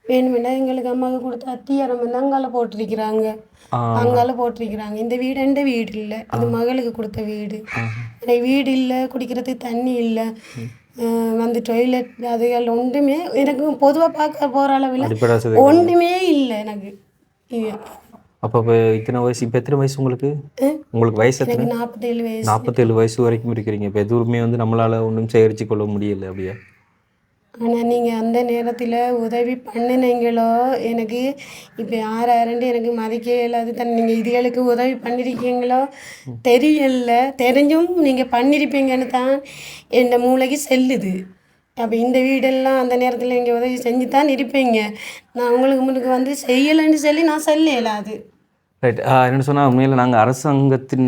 வேணுமெண்டா எங்களுக்கு அம்மாவுக்கு கொடுத்த அத்தியாரம் வந்து அங்கால போட்டிருக்கிறாங்க. இந்த வீடு எந்த வீடு இல்லை, இது மகளுக்கு கொடுத்த வீடு. எனக்கு வீடு இல்லை, குடிக்கிறதுக்கு தண்ணி இல்லை. வந்து டொய்லெட் அதுகள் ஒன்றுமே எனக்கு பொதுவாக பார்க்க போகிற அளவில் ஒன்றுமே இல்லை எனக்கு. அப்போ இப்போ இத்தனை வயசு, இப்போ எத்தனை வயசு உங்களுக்கு? உங்களுக்கு வயசு எத்தனை? 47 வயசு. 47 வயசு வரைக்கும் இருக்கிறீங்க. இப்போ எதுவுமே வந்து நம்மளால் ஒன்றும் சேகரித்து கொள்ள முடியலை அப்படியா? ஆனால் நீங்கள் அந்த நேரத்தில் உதவி பண்ணினீங்களோ எனக்கு இப்போ யாருண்டு எனக்கு மதிக்க இல்லாது தான். நீங்கள் இதுகளுக்கு உதவி பண்ணியிருக்கீங்களோ தெரியல, தெரிஞ்சும் நீங்கள் பண்ணியிருப்பீங்கன்னு தான் என் மூளைக்கு செல்லுது. அப்போ இந்த வீடெல்லாம் அந்த நேரத்தில் நீங்கள் உதவி செஞ்சு தான் இருப்பீங்க. நான் உங்களுக்கு முன்னுக்கு வந்து செய்யலைன்னு சொல்லி நான் சொல்லல. அது ரைட். என்ன சொன்னால் உண்மையில் நாங்கள் அரசாங்கத்தின்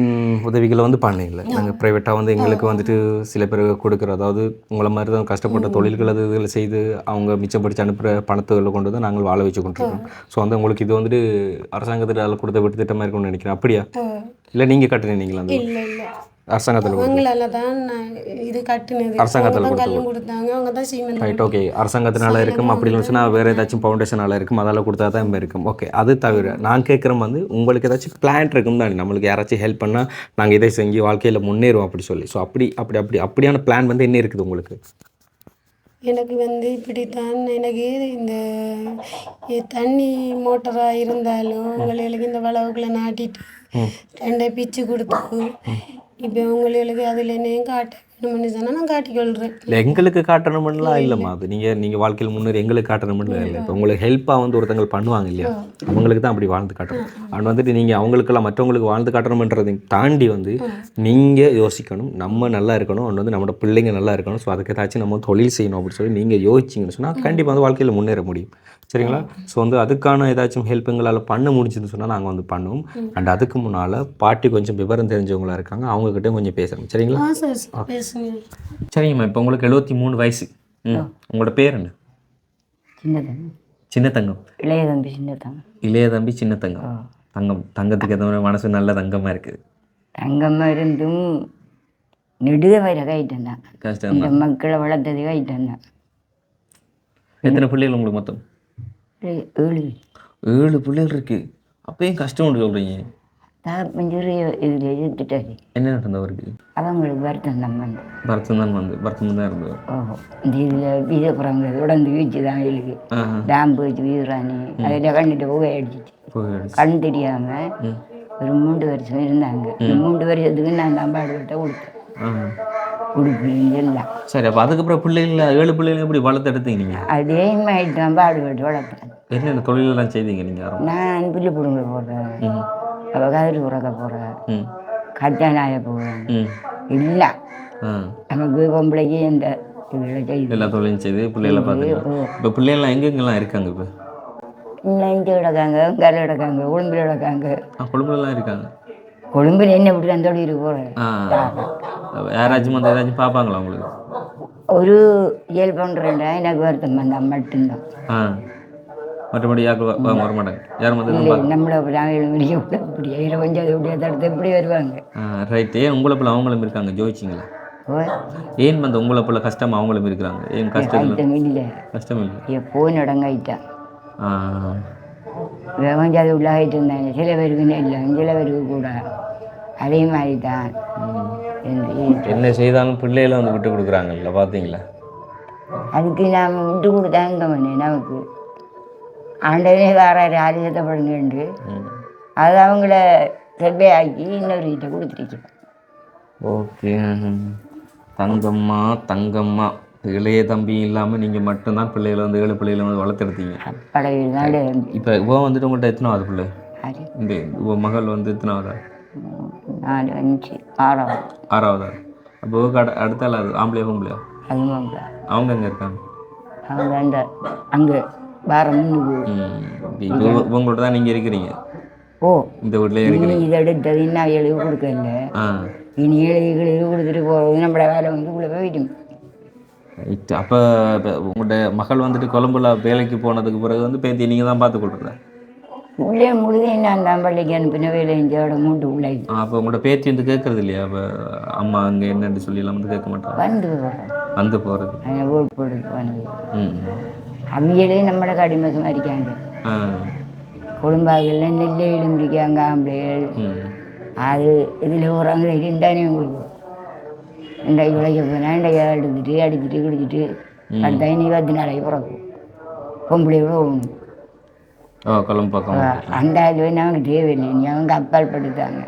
உதவிகளை வந்து பண்ணல. நாங்கள் ப்ரைவேட்டாக வந்து எங்களுக்கு வந்துட்டு சில பேர் கொடுக்குற, அதாவது உங்களை மாதிரி தான் கஷ்டப்பட்ட தொழில்கள் அது இதில் செய்து அவங்க மிச்சப்படுத்தி அனுப்புகிற பணத்துகளை கொண்டு தான் நாங்கள் வாழ வச்சு கொண்டிருக்கோம். ஸோ வந்து உங்களுக்கு இது வந்துட்டு அரசாங்கத்தில் அதில் கொடுத்த விட்டு திட்டமாக இருக்கும்னு நினைக்கிறேன். அப்படியா? இல்லை நீங்கள் கட்டுனீங்களா? அந்த இல்லை இல்லை அரசாங்கத்தில் அவங்களால தான் இது கட்டுனது. அரசாங்கத்தில் கல்லும் கொடுத்தாங்க, அவங்க தான் சீமெண்ட். ரைட். ஓகே. அரசாங்கத்தினால இருக்கும் அப்படி இல்லைன்னா வேறு ஏதாச்சும் ஃபவுண்டேஷனால் இருக்கும், அதால் கொடுத்தா தான் இருக்கும். ஓகே. அது தவிர நான் கேட்குறேன் வந்து உங்களுக்கு ஏதாச்சும் பிளான் இருக்கும் தானே, நம்மளுக்கு யாராச்சும் ஹெல்ப் பண்ணால் நாங்கள் இதை செஞ்சு வாழ்க்கையில் முன்னேறுவோம் அப்படி சொல்லி. ஸோ அப்படியான பிளான் வந்து என்ன இருக்குது உங்களுக்கு? எனக்கு வந்து இப்படித்தான். எனக்கு இந்த தண்ணி மோட்டராக இருந்தாலும் உங்களுக்கு இந்த வளவுக்குள்ளே நாட்டிட்டு 2 பிச்சு கொடுத்து இப்போ உங்களுக்கு அதில் என்னையும் காட்டணும்னு சொன்னால் நான் காட்டிக்கொள்கிறேன். இல்லை எங்களுக்கு காட்டணும்லாம் இல்லைம்மா. அது நீங்கள் வாழ்க்கையில் முன்னேறி எங்களுக்கு காட்டணும்னு இல்லை. இப்போ உங்களுக்கு ஹெல்ப்பாக வந்து ஒருத்தங்க பண்ணுவாங்க இல்லையா, அவங்களுக்கு தான் அப்படி வாழ்ந்து காட்டணும். ஆனால் வந்துட்டு நீங்கள் அவங்களுக்கெல்லாம் மற்றவங்களுக்கு வாழ்ந்து காட்டணுன்றதை தாண்டி வந்து நீங்கள் யோசிக்கணும், நம்ம நல்லா இருக்கணும், ஒன்று வந்து நம்மளோட பிள்ளைங்க நல்லா இருக்கணும். ஸோ அதுக்கு ஏதாச்சும் நம்ம தொழில் செய்யணும் அப்படின்னு சொல்லி நீங்கள் யோசிச்சிங்கன்னு சொன்னால் கண்டிப்பாக வந்து வாழ்க்கையில் முன்னேற முடியும். சரிங்களா? ஸோ வந்து அதுக்கான ஏதாச்சும் ஹெல்ப் எங்களால் பண்ண முடிஞ்சுன்னு சொன்னால் நாங்கள் வந்து பண்ணுவோம். அண்ட் அதுக்கு முன்னால் பாட்டி கொஞ்சம் விவரம் தெரிஞ்சவங்களாக இருக்காங்க, அவங்கக்கிட்ட கொஞ்சம் பேசணும். சரிங்களா? சரிங்கம்மா. இப்போ உங்களுக்கு 73 வயசு. உங்களோட பேர் என்ன? சின்ன தங்கம். இளைய தம்பி சின்ன தங்கம். இளைய தம்பி சின்ன தங்கம். தங்கத்துக்கு ஏற்ற மாதிரி மனசு நல்ல தங்கமாக இருக்குது. தங்கமாக இருந்தும் நெடுக வர கைட்டன் தான். கஷ்டம். இந்த மக்களை வளர்த்தது கைட்டன் தான். எத்தனை பிள்ளைகள் உங்களுக்கு மொத்தம்? 7 பிள்ளைகள் இருக்குது. அப்பயும் கஷ்டம் உண்டு சொல்கிறீங்க. இதில் எழுத்துட்டாரு. என்ன நடந்தது அவருக்கு? அவங்களுக்கு வருத்தம் தான் வந்து. வருத்தம் தான் இருந்தது. ஓஹோ. இந்த இதில் வீதப்புறங்க உடந்து வீச்சு தான் இருக்கு. டேம்பு வச்சு வீசுறானே அதில் கண்டுட்டு புகை அடிச்சிச்சு. கண் தெரியாமல் ஒரு 3 வருஷம் இருந்தாங்க. இந்த 3 வருஷத்துக்கு நான் தான் பாடுபட்ட கொடுத்தேன். உடுப்புலாம். சரி. அப்போ அதுக்கப்புறம் பிள்ளைங்கள 7 பிள்ளைங்க எப்படி வளர்த்து எடுத்தீங்க நீங்கள்? அதே மாதிரி தான் பாடுபட்டு வளர்த்தேன். என்னென்ன தொழிலெல்லாம் செய்தீங்க நீங்கள்? நான் புல்லு பிடுங்க போடுறேன், அவள் கதிரி உறக்க போகிறேன், கட்டானாய போகிறேன். இல்லை நமக்கு பொம்பளைக்கு இந்த எல்லா தொழிலும் செய்து பிள்ளைகளை பார்த்துக்கலாம். இப்போ பிள்ளைகள்லாம் எங்கெங்கெல்லாம் இருக்காங்க? இப்போ இல்லை இங்கே கிடக்காங்க, கரை கிடக்காங்க, கொழும்பில் கிடக்காங்க. கொழும்புலாம் இருக்காங்க. கொழும்பில் என்ன இப்படி தான் தொழில் போகிறேன். யாராச்சும் வந்து ஏதாச்சும் பார்ப்பாங்களா உங்களுக்கு? ஒரு 7 பண்ணுறேன்டா எனக்கு வருத்தம் வந்தால் மட்டும்தான். மற்றபடி யாருக்கு வர மாட்டாங்க. யாரும் வந்து நம்மளை இப்படி கொஞ்சம் எப்படியா தடுத்து எப்படி வருவாங்க. ரைட். ஏன் உங்களை போல அவங்களும் இருக்காங்க? ஜோதிச்சிங்களா? ஏன் வந்து உங்களை போல கஷ்டம் அவங்களும் இருக்கிறாங்க? ஏன் கஷ்டம் இல்லை? கஷ்டம் இல்லை. போன் இடங்காயிட்டான். கொஞ்சம் அது உள்ளாகிட்டு இருந்தாங்க. சில பேருக்கு இல்லை, சில பேருக்கு கூட அதே மாதிரி தான். என்ன செய்தாலும் பிள்ளைகளை வந்து விட்டு கொடுக்குறாங்கல்ல, பார்த்தீங்களா? அதுக்கு நாம் விட்டு கொடுத்தாங்க நமக்கு ஆண்டவனே வேற ஆலயத்தைப்படுங்கண்டு அது அவங்கள செவ்வையாக்கி இன்னொரு கிட்ட கொடுத்துருக்கேன். ஓகே. தங்கம்மா இளைய தம்பி இல்லாமல் நீங்கள் மட்டும்தான் பிள்ளைகளை வந்து 7 பிள்ளைகளை வந்து வளர்த்துடுத்தீங்க. இப்போ இவன் வந்துட்டு உங்கள்கிட்ட எத்தனாவது பிள்ளை? இந்த இவன் மகள் வந்து எத்தனாவதா? 4, 5, 6ஆவது. அப்போ அடுத்த ஆம்பளையா பொம்பளையா? அவங்க எங்கே இருக்காங்க? அவங்க அந்த அங்கே வாரம் இப்போ உங்கள்கிட்ட தான் நீங்கள் இருக்கிறீங்க. ஓ, இந்த வீட்டிலே இருக்கிறீங்க. இதை எடுத்தது இன்னும் எழுதி கொடுக்கல. இனி எழுதி கொடுத்துட்டு போகிறது நம்மளோட வேலை வந்து உள்ள போயிட்டு. அப்போ உங்கள்கிட்ட மகள் வந்துட்டு கொழம்புல வேலைக்கு போனதுக்கு பிறகு வந்து பேத்தி நீங்கள் தான் பார்த்து கொடுக்குறதா? உள்ளே முழுதும் நான் தான் பள்ளிக்கு அனுப்பின வேலை எங்கேயோட மூட்டு உள்ளே. அப்போ உங்களோட பேத்தி வந்து கேட்கறது இல்லையா? அப்போ அம்மா அங்கே என்னன்னு சொல்லி எல்லாம் வந்து கேட்க மாட்டாங்க? வந்து போகிறது ஓட்டு போட்டு வந்து அவங்களே நம்மளோட கடிமசமாக இருக்காங்க. குடும்பாவில் நெல்லை இழுந்திருக்காங்க ஆம்பளைகள். அது இதில் ஒரு அங்கே இருந்தானே உங்களுக்கு இன்றைக்கு உழைக்க போனால் இன்றைக்கு எடுத்துட்டு அடிச்சுட்டு குடிச்சிட்டு அடுத்த இன்னைக்கு 10 நாளைக்கு பிறக்கும் பொம்பளையோட போகணும். கொழம்பு பக்கம் அந்த ஆள் நமக்கு தேவையில்லை. நீ அவங்க அப்பால் படுத்தாங்க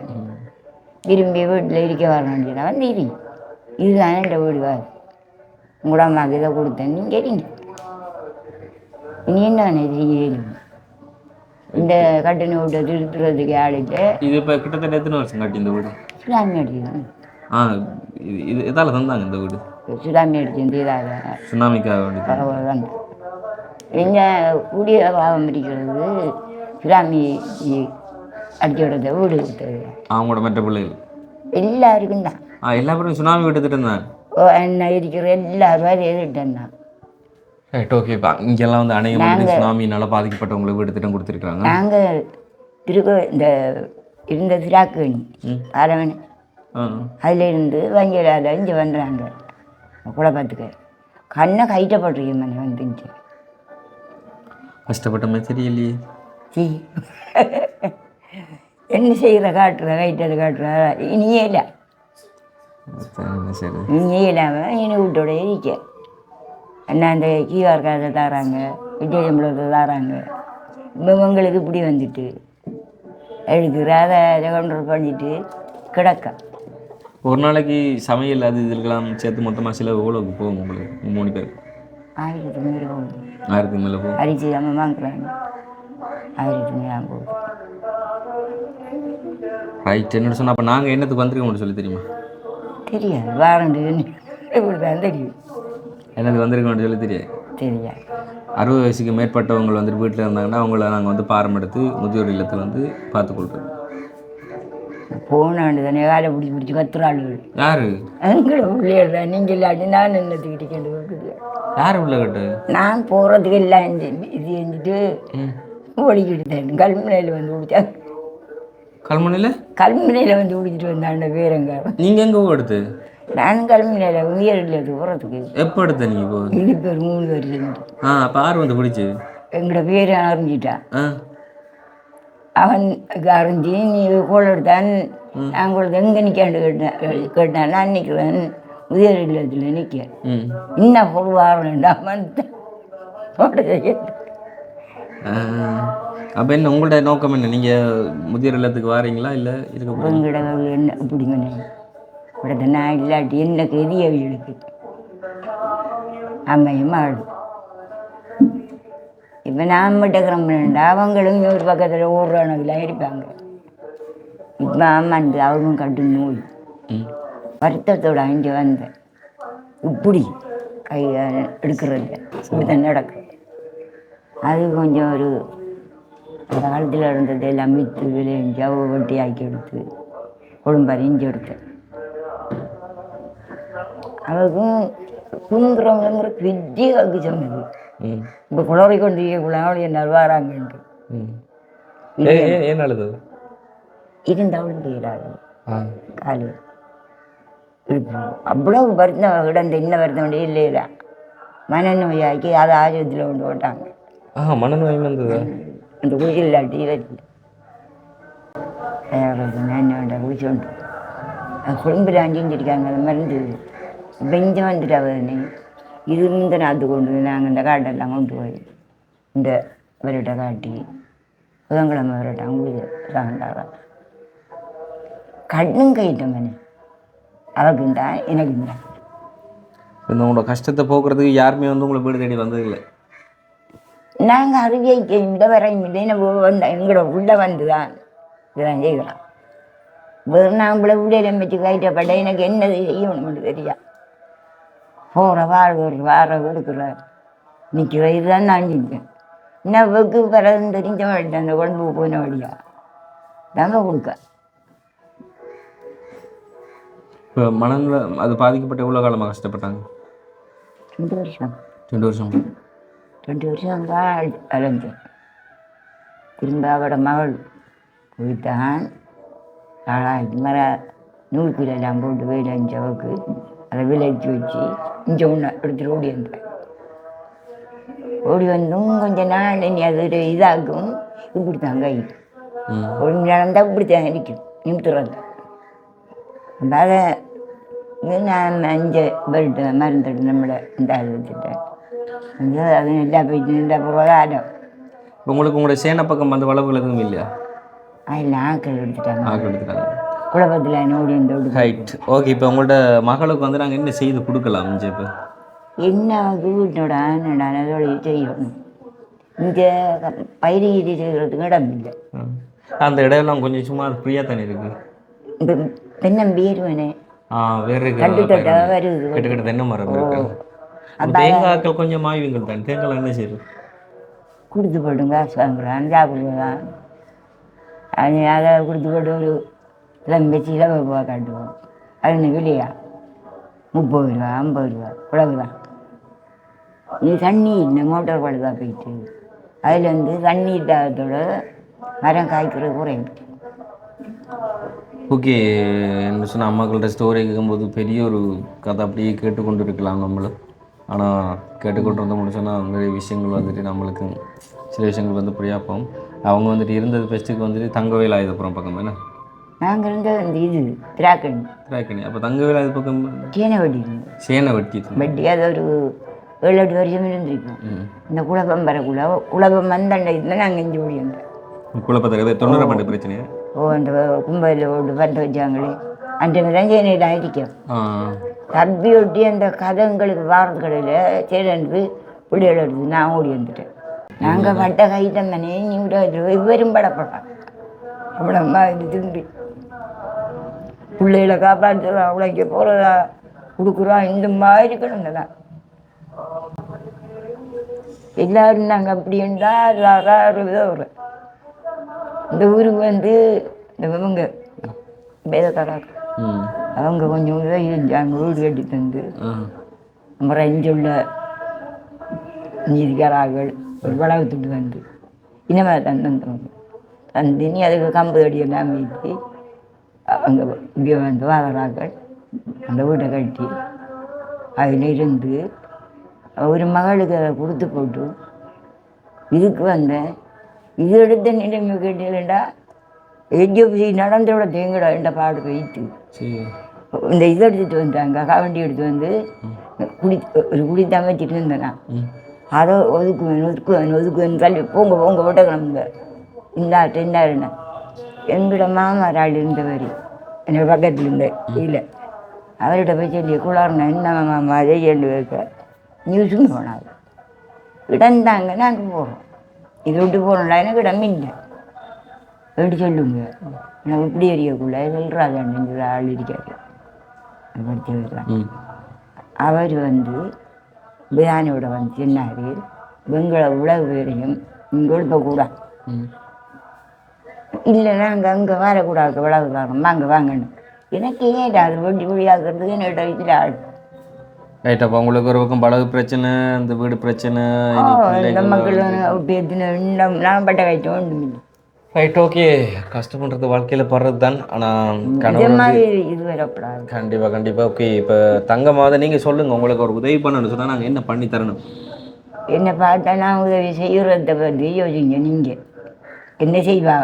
விரும்பி வீட்டில் இருக்க வரணும்னு வந்து இரு. இதுதானே என் வீடு வாரு. உங்களோட அம்மாவுக்கு இதை கொடுத்தேன் நீங்கள் கேட்டீங்க. இனி என்ன செய்யணும்? இந்த கட்டின வீட்டை திருத்துறதுக்கு ஆளுட்டு இது இப்போ கிட்டத்தட்ட எத்தனை வருஷம் கட்டி இந்த வீடு? சுனாமி அடிச்சு. இது எதால தந்தாங்க இந்த வீடு? சுனாமி அடிச்சு இதாக சுனாமிக்காக வந்து எங்கள் கூடிய பாவம் இருக்கிறது. சுனாமி அடிச்சு விடுறது வீடு கொடுத்தது அவங்களோட மற்ற பிள்ளைகள் எல்லாருக்கும் தான். எல்லா பேரும் சுனாமி வீட்டு திட்டம் தான். என்ன இருக்கிற எல்லாரும் திட்டம் தான். ஓகேப்பா. இங்கெல்லாம் வந்து அநேகமாக சுனாமினால பாதிக்கப்பட்டவங்களுக்கு வீடு திட்டம் கொடுத்துருக்காங்க. நாங்கள் இந்த இருந்த சிராக்கணி அரவணை அதிலிருந்து வங்கியில் இங்கே வந்துடுறாங்க குழப்பத்துக்கு. கண்ணை கைட்டப்பட்டிருக்கேன் மனை வந்துச்சு. கஷ்டப்பட்ட மாதிரி தெரியலையே. என்ன செய்கிற காட்டுற கைட்டது காட்டுற இனியே இல்லை. இனியே இல்லாமல் இனி வீட்டோட இருக்க என்ன அந்த கீவார் காசை தராங்க, விஜய் சம்பளத்தை தராங்க. இவங்களுக்கு இப்படி வந்துட்டு எடுக்கிற அதை கண்ட்ரோல் பண்ணிட்டு கிடக்க. ஒரு நாளைக்கு சமையல் அது இதுக்கெல்லாம் சேர்த்து மொத்தமாக செலவு எவ்வளோக்கு போகும் உங்களுக்கு? 3 பேருக்கு 1000க்கு மேலே போகும். 1000க்கு மேலே போகும். அரிசி நம்ம வாங்குறாங்க 1000க்கு மேலே போகும். ரைட். என்னோட சொன்னால் அப்போ நாங்கள் என்னத்துக்கு வந்திருக்கோம்னு சொல்லி தெரியுமா? தெரியாது. வாரண்டு இப்படி தான் தெரியும். என்னது வந்திருக்கோம்னு சொல்லி தெரியாது. 60 வயசுக்கு மேற்பட்டவங்க வந்துட்டு வீட்டில் இருந்தாங்கன்னா அவங்கள நாங்கள் வந்து பாரம் எடுத்து முதியோர் இல்லத்தில் வந்து பார்த்துக்கொள்கிறோம். போனாண்டு தானே வேலை பிடிச்சி கத்துறாள். யாரு? எங்களை பிள்ளைகள் தான். நீங்கள் இல்லாட்டி நான் என்னத்துக்கிட்டு கேட்டு கொடுக்குது. யார் உள்ள கட்டு? நான் போகிறதுக்கு எல்லாம் இது செஞ்சுட்டு ஓடிக்கிட்டு கல்முனையில் வந்து பிடிச்சாங்க. கல்முனையில் வந்து பிடிச்சிட்டு வந்தாண்ட பேருங்க. நீங்கள் எங்கே எடுத்து? நான் கல்முனையில் உயர் இல்லது போகிறதுக்கு. எப்போ எடுத்த நீங்கள்? இப்போ இது பேர் 3 பேர் சேர்ந்து. அப்போ யார் வந்து பிடிச்சி? எங்களோட பேர் அறிஞ்சிட்டான். அவன் அறிஞ்சி நீ கோல் எடுத்தான். நான் கொடுத்த எங்கே நிற்காண்டு கேட்டான். நான் நிற்கிறேன் உயர் இல்லத்தில் நிற்க. இன்னும் பொருவாரண்டாமன் அப்போ என்ன உங்களோட நோக்கம் என்ன? நீங்கள் முதியோர் இல்லத்துக்கு வாரீங்களா இல்லை இருக்க? எங்கட என்ன இப்படிங்க இப்படி நான் இல்லாட்டி என்ன கெதியவர்களுக்கு அம்மையும் ஆடு. இப்போ நான் மட்டும் கிளம்புனேன்டா அவங்களும் ஒரு பக்கத்தில் ஓடுறவங்களாம் இருப்பாங்க. இப்போ அம்மாண்டு அவங்க கட்டு நோய் வருத்தத்தோடு இங்கே வந்தேன். இப்படி கை எடுக்கிறது இப்படி தான் நடக்கும். அது கொஞ்சம் ஒரு அந்த காலத்தில் இருந்தது எல்லாம் மித்து விளைஞ்சி அவ வெட்டி ஆக்கி எடுத்து குடும்பம் எடுத்தேன். அவருக்கும் தூங்குறவங்கிற பெரிய கக்கு சொன்னது. இப்போ குளறி கொண்டு அவள் என்ன வராங்கன்ட்டு இருந்தாலும் செய்யறாங்க காலு. அவ்வளவு வருத்தம் கிடந்த என்ன வருத்தம் வேண்டிய இல்லையா மனநோயாக்கி அதை ஆரோக்கியத்தில் கொண்டு போட்டாங்க. மனநோய் வந்தது அந்த குளிச்சு இல்லாட்டி வச்சு என்ன வேண்டாம் குளிச்சுண்டு குடும்பில் அஞ்சிருக்காங்க. அது மருந்து பெஞ்சு வந்துட்டு அவனே இது இந்த நாற்று கொண்டு நாங்கள் இந்த காட்டெல்லாம் கொண்டு போய் இந்த விரட்டை காட்டி புதன்கிழமை விரட்டை அவங்களுக்கு சாண்டாக கண்ணும் கைட்டமனே அவருக்கு தான் எனக்கு தான். உங்களோட கஷ்டத்தை போக்குறதுக்கு யாருமே வந்து உங்களை வீடு தேடி வந்ததில்லை. நாங்கள் அறிவியைக்கு இந்த வரையும் இல்லை வந்த எங்களோட உள்ளே வந்து தான் இதெல்லாம் செய்கிறோம். வேறு நாங்கள விடையில வச்சு கைட்டப்பட்ட எனக்கு என்ன செய்யணும்னு தெரியா. போகிற வார கொடுக்குற நிற்கிற இதுதான் நான் செஞ்சேன். இன்னும் வெகு பிறகு தெரிஞ்ச மாட்டேன். அந்த குழம்பு போன வழியா தாங்க கொடுக்க. இப்போ மனநில் அது பாதிக்கப்பட்ட எவ்வளோ காலமாக கஷ்டப்பட்டாங்க? 2 வருஷம். 2 வருஷம் 2 வருஷம் தான் அலைஞ்சேன். திரும்ப அவட மகள் போய்த்தான் இது மாதிரி நூல்குலாம் போட்டு வெயில் அஞ்சவக்கு அதை விளைச்சி வச்சு இங்கே ஒன்று எடுத்துகிட்டு ஓடி வந்தேன். ஓடி வந்தும் கொஞ்சம் நாள் இனி அது ஒரு இதாகும். இப்படி தான் கை ஒரு நடந்தால் இப்படி தான் இருக்கும் நிமித்துறது. அதை நான் 5 பேர்கிட்ட மருந்துட்டு நம்மளை இந்த வச்சுட்டேன். அது நல்லா போயிட்டு இந்த புரோதாரம். உங்களுக்கு உங்களோட சேனை பக்கம் அந்த வளவுகள் எதுவும் இல்லையா? அதில் ஆக்கள் எடுத்துட்டாங்க. ஆக்கள் எடுத்துட்டாங்க. குழப்பத்தில் நோடி இந்த ரைட். ஓகே, இப்போ உங்கள்ட்ட மகளுக்கு வந்து நாங்கள் என்ன செய்து கொடுக்கலாம்? இப்போ என்ன வீட்டோட ஆனோட செய்யணும். இங்கே பயிரிகை செய்கிறதுக்கு இடம் இல்லை. அந்த இடம்லாம் கொஞ்சம் சும்மா ஃப்ரீயாக தானே இருக்குது. இந்த தென்னம்பேருவனே வேறு கண்டுத்தட்ட வருது. கிட்ட தென்னை மரம் இருக்கு. தேங்காய்கள் கொஞ்சம் மாய்வீங்கள் தான். தேங்காய் என்ன செய்யுது? கொடுத்து போடுங்க, காசு வாங்குறான், சாப்பிடுவான். அதை கொடுத்து போட்டு ஒரு வச்சு இலவ காட்டுவோம். அது எனக்கு இல்லையா 30 ரூபா 50 ரூபா இவ்வளவுதான். நீ தண்ணி இல்லை, மோட்டார் பழுதாக போயிட்டு அதில் வந்து தண்ணி இல்லாததோட மரம் காய்க்கிறது குறையும். ஓகே, என்ன சொன்னால் அம்மாக்கள்கிட்ட ஸ்டோரி கேட்கும்போது பெரிய ஒரு கதை அப்படியே கேட்டுக்கொண்டு இருக்கலாம் நம்மளும். ஆனால் கேட்டுக்கொண்டு இருந்த முடிச்சோன்னா நிறைய விஷயங்கள் வந்துட்டு நம்மளுக்கு சில விஷயங்கள் வந்து புரியாப்போம். அவங்க வந்துட்டு இருந்தது ஃபெஸ்ட்டுக்கு வந்துட்டு தங்கவேல் ஆயுதப்புறம் பக்கம் என்ன நாங்கள் இருந்தது அந்த இது திராக்கணி. அப்போ தங்கவேல் ஆயுத பக்கம் சேனை வெட்டி வட்டி அது ஒரு 7-8 வருஷம் இருந்திருக்கும். இந்த குழப்பம் வரக்குள்ள குழப்பம் வந்தாண்ட இருந்தால் நாங்கள் இஞ்சி ஓடியிருந்தோம். குழப்பத்தை 90 பிரச்சனையா? அந்த கும்பலில் ஓட்டு பட்ட வச்சாங்களே அந்த ரஞ்சனையில் ஆയിരിக்கும். தப்பி ஒட்டி அந்த கதைங்களுக்கு வாரது கடையில் சேரந்து பிள்ளைகள் எடுத்து நான் ஓடி வந்துட்டேன். நாங்கள் பட்ட கைத்தம் தானே நீ இவரும் படப்பட்டான். அவ்வளோம்மா இது திரும்பி பிள்ளைகளை காப்பாற்றுறா, அவ்வளோக்கு போகிறதா கொடுக்குறோம். இந்த மாதிரி கிடந்ததான் எல்லாரும் நாங்கள் அப்படி இருந்தால் ஒரு விதம். இந்த ஊருக்கு வந்து இந்த இவங்க வேதக்காராங்க அவங்க கொஞ்சம் உதவி செஞ்சாங்க. வீடு கட்டி தந்து அப்புறம் இங்கே உள்ள நீதிக்காரார்கள் ஒரு வளவுத்துட்டு வந்து இனமாக தந்தவங்க தந்து நீ அதுக்கு கம்பு அடியெல்லாம் வீட்டி அங்கே இங்கே வந்து வாழறார்கள். அந்த வீட்டை கட்டி அதில் இருந்து ஒரு மகளுக்கு அதை கொடுத்து போட்டு இதுக்கு வந்தேன். இது எடுத்த நிலைமை கேட்டீங்களா எஜிஎஃப்சி நடந்தோட தேங்கடா என்ற பாடு வைத்து இந்த இதை எடுத்துகிட்டு வந்தாங்க. காவண்டி எடுத்து வந்து ஒரு குடித்தாம வச்சுட்டு இருந்தேனா அதை ஒதுக்குவேன் தள்ளி போங்க விட்ட கிளம்புங்க இந்தாருண்ணா. எங்களோட மாமராள் இருந்தவர் என்னோட பக்கத்தில் இருந்த இல்லை அவர்கிட்ட போய் சொல்லி குளார்னா என்ன மாமா அதை ஏண்டு வைக்க நியூஸும் போனாங்க. இடந்தாங்க நாங்கள் போகிறோம். இது விட்டு போகிறோம்ல எனக்கு இடம் இல்லை எப்படி சொல்லுங்க. நான் இப்படி எரியக்குள்ள சொல்கிறாங்க ஆள் இருக்காரு படித்தவர். அவர் வந்து பியானோட வந்து சொன்னார் எங்களை உலக பேரையும் இங்கே எழுப்பக்கூடா இல்லைன்னா அங்கே வரக்கூடாது விளவுக்காரன் வாங்கன்னு எனக்கு ஏன்டா அது வெட்டி வெளியாக்குறதுக்கு என்னோட இதில் ஆள் ரைட். அப்போ உங்களுக்கு ஒரு பக்கம் பழகு பிரச்சனை, அந்த வீடு பிரச்சனை, இந்த மக்கள் நான் பட்ட கழிச்சு ஒன்றும் இல்லை. ரைட். ஓகே, கஷ்டப்படுறது வாழ்க்கையில் படுறது தான். ஆனால் இது வரப்படாது. கண்டிப்பாக. ஓகே, இப்போ தங்கமாவது நீங்கள் சொல்லுங்கள், உங்களுக்கு ஒரு உதவி பண்ணணும்னு சொன்னால் நாங்கள் என்ன பண்ணி தரணும்? என்னை பார்த்தா நான் உதவி செய்கிறத பற்றி யோசிங்க. நீங்கள் என்ன செய்வா?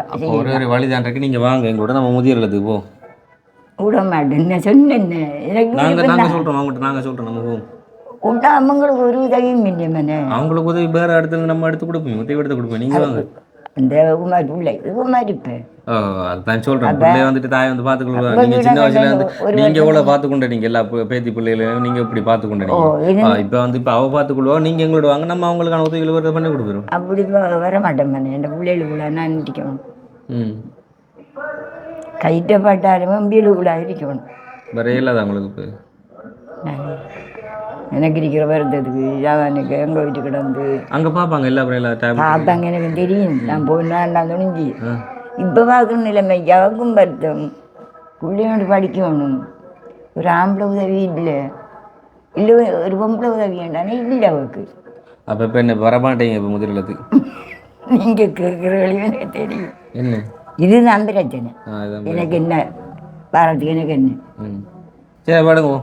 ஒரு வழிதான் இருக்கு. நீங்கள் வாங்க எங்களோட, நம்ம முதியோர்களுக்கு போ. விட மாட்டேன் என்ன சொன்னேன். நாங்கள் சொல்கிறோம் அவங்ககிட்ட, நாங்கள் சொல்கிறோம் நம்ம போவோம். விட்டா அவங்களுக்கு ஒரு உதவியும் இல்லையே. அவங்களுக்கு உதவி வேறு இடத்துல நம்ம எடுத்து கொடுப்போம், உதவி எடுத்து கொடுப்போம். நீங்கள் வாங்க. அந்த குமாரி பிள்ளை குமாரி இப்போ அதுதான் சொல்கிறேன். பிள்ளைய வந்துட்டு தாயை வந்து பார்த்துக்கொள்வாங்க. நீங்கள் சின்ன வயசுல வந்து நீங்கள் எவ்வளோ பார்த்துக்கொண்டீங்க எல்லா பேத்தி பிள்ளைகளை நீங்கள் இப்படி பார்த்துக்கொண்டீங்க. இப்போ வந்து இப்போ அவள் பார்த்துக்கொள்வா, நீங்கள் எங்களோட வாங்க, நம்ம அவங்களுக்கான உதவிகளை பண்ணி கொடுத்துருவோம். அப்படி வர மாட்டேன். என் பிள்ளைகளுக்குள்ள நான் இருக்கணும். கைட்டப்பட்டாலும் வீடுக்குள்ள இருக்கணும். வேற இல்லாத அவங்களுக்கு எனக்கு இருக்கிற வருத்தத்துக்கு எனக்கு எங்கள் வீட்டு கிடந்து அங்கே பார்ப்பாங்க எல்லா பார்ப்பாங்க. எனக்கு தெரியும் நான் போனான் துணிஞ்சி. இப்போ பார்க்குற நிலைமை யாருக்கும் வருத்தம். பிள்ளையோடு படிக்கணும். ஒரு ஆம்பளை உதவி இல்லை, இல்லை ஒரு பொம்பளை உதவி வேண்டானே இல்லை அவருக்கு. அப்போ இப்போ என்ன வரமாட்டேங்க? இப்போ முதலத்துக்கு நீங்கள் கேட்குற வழியும் எனக்கு தெரியும். என்ன இதுதான் பிரச்சனை. எனக்கு என்ன பாரத்துக்கு எனக்கு என்ன சரி பாடுங்க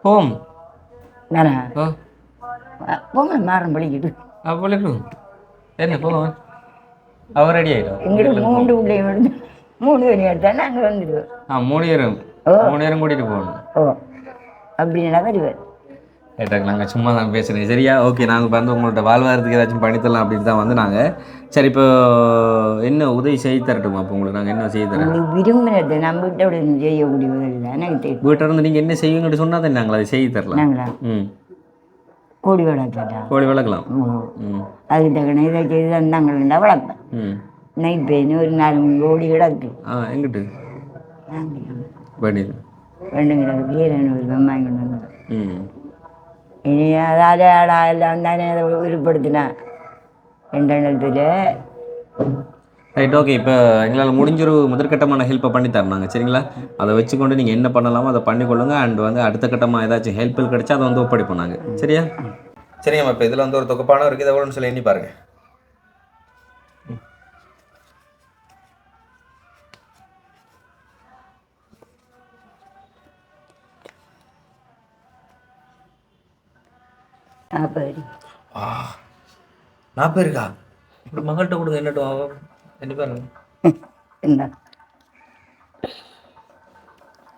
போம் நானா போங்க மாறம் படிக்கிட்டு என்ன போவோம். அவர் ரெடி ஆகிடும். எங்களுக்கு 3 பிள்ளைங்க 3 மணி எடுத்தால் நாங்கள் வந்துடுவோம். 3 பேரும் 3 பேரும் கூட்டிகிட்டு போகணும். அப்படின்னா வருவேன். கேட்டாங்க நாங்கள் சும்மா தான் பேசுகிறேன். சரியா? ஓகே, நாங்கள் வந்து உங்கள்கிட்ட வாழ்வாரத்துக்கு ஏதாச்சும் பண்ணித்தரலாம் அப்படின்னு தான் வந்து நாங்கள். சரி, இப்போ என்ன உதவி செய்து தரட்டுமா? அப்போ உங்களுக்கு நாங்கள் என்ன செய்து தரோம்? விரும்பினது நம்ம வீட்டோட செய்யக்கூடிய உதவி தான் எனக்கு தெரியும். வீட்டை இருந்து நீங்கள் என்ன செய்வீங்கன்னு சொன்னால் தான் நாங்கள் அதை செய்து தரலாம். நாங்களா கோழி வளர்க்கலாம். கோழி வளர்க்கலாம். அதுக்கு தக்கன இதை செய்து தந்தாங்கன்னா வளர்ப்பேன். நைட் பெயின் ஒரு 4 கோழி கிடக்கு. எங்கிட்டு வேண்டுங்கிறது ஒரு வெம்மாயம் கொண்டு வந்து இனி அதால் எல்லாம் தானே அதை உருப்படுத்தினேன் இன்டர்நெட்டில். Right, okay. இப்போ எங்களால் முடிஞ்சொரு முதற்கட்டமான ஹெல்ப்பை பண்ணி தரணுங்க. சரிங்களா? அதை வச்சுக்கொண்டு நீங்கள் என்ன பண்ணலாமோ அதை பண்ணிக்கொள்ளுங்க. அண்ட் வந்து அடுத்த கட்டமாக ஏதாச்சும் ஹெல்ப் கிடைச்சா அதை வந்து ஒப்படைப்போம் நாங்கள். சரியா? சரிங்கம்மா. இப்போ இதில் வந்து ஒரு தொகுப்பான இருக்குது. இதை எவ்வளோன்னு சொல்லி எண்ணி பாருங்கள். ஆ 40 இருக்கா? இப்படி மகள்கிட்ட கொடுங்க. என்னட்டும் ஆகும் என்ன பாருங்க. என்ன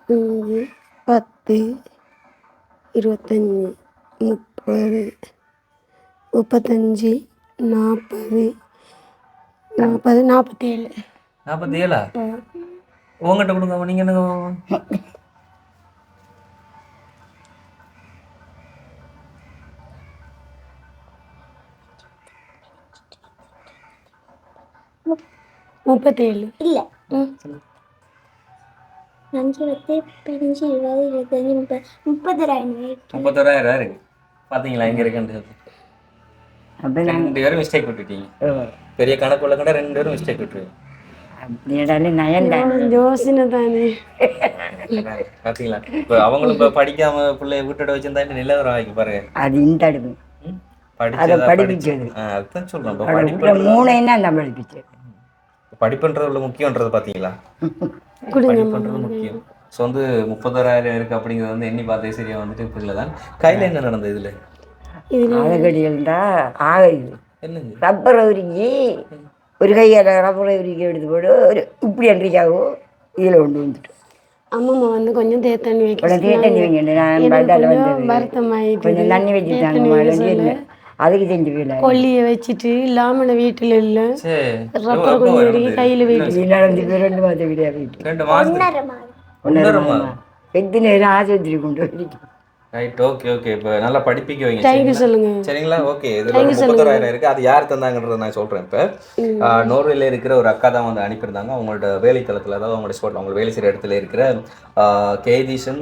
10 25 30 35 40 47 47 உங்ககிட்ட கொடுங்க. நீங்கள் என்ன 37 இல்லை 5 10 15 20 25 30 31,000 இருக்கு. பார்த்தீங்களா எங்கே இருக்குன்னு? 2 பேரும் மிஸ்டேக் விட்டுட்டீங்க. பெரிய கணக்குள்ள கூட 2 பேரும் மிஸ்டேக் விட்டுருவீங்க. யோசனை தானே. பார்த்தீங்களா? இப்போ அவங்களும் இப்போ படிக்காம பிள்ளைய வீட்டோட வச்சிருந்தா நிலவரம் ஆகி பாருங்க. அது இந்த அடுப்பு படிப்பிச்சது. அதுதான் சொல்றேன். படிப்புன்றது முக்கியன்றது பார்த்தீங்களா? படிப்புன்றது முக்கியம். ஸோ வந்து 30,000 இருக்கு அப்படிங்கிறது வந்து எண்ணி பார்த்தே சரியா வந்துட்டு இப்போ தான். கையில் என்ன நடந்தது இதில்? ஆகடிகள் தான் ஆகுது. என்னங்க ரப்பரை உருக்கி ஒரு கையால் ரப்பரை உருக்கி எடுத்து போடு ஒரு இப்படி அன்றைக்காகவோ இதில் கொண்டு வந்துட்டு அம்மா வந்து கொஞ்சம் தேத்தண்ணி தேத்தண்ணி வைங்க. நான் வருத்தமாயிட்டு கொஞ்சம் தண்ணி வச்சுட்டாங்க. அதுக்கு செஞ்சு போயில கொல்லியை வச்சுட்டு இல்லாம வீட்டுல இல்ல ரப்பர் கொஞ்சம் கையில வைத்து நடந்து 2 மாதம் கிடையாது. 2 மாதம் 1.5 மாதம் எத்தனை நேரம் ஆஸ்பத்திரி கொண்டு போயிட்டு. Right, okay okay. இப்போ நல்லா படிப்பிக்க வைங்க. தேங்க்யூ சொல்லுங்க. சரிங்களா? ஓகே. இதில் 30,000 இருக்குது. அது யார் தந்தாங்கன்றதை நான் சொல்கிறேன். இப்போ நோர்வேல இருக்கிற ஒரு அக்கா தான் வந்து அனுப்பியிருந்தாங்க. அவங்களோட வேலைத்தளத்தில், அதாவது அவங்களோட ஸ்பாட், அவங்க வேலை செய்கிற இடத்துல இருக்கிற கேதீஷன்,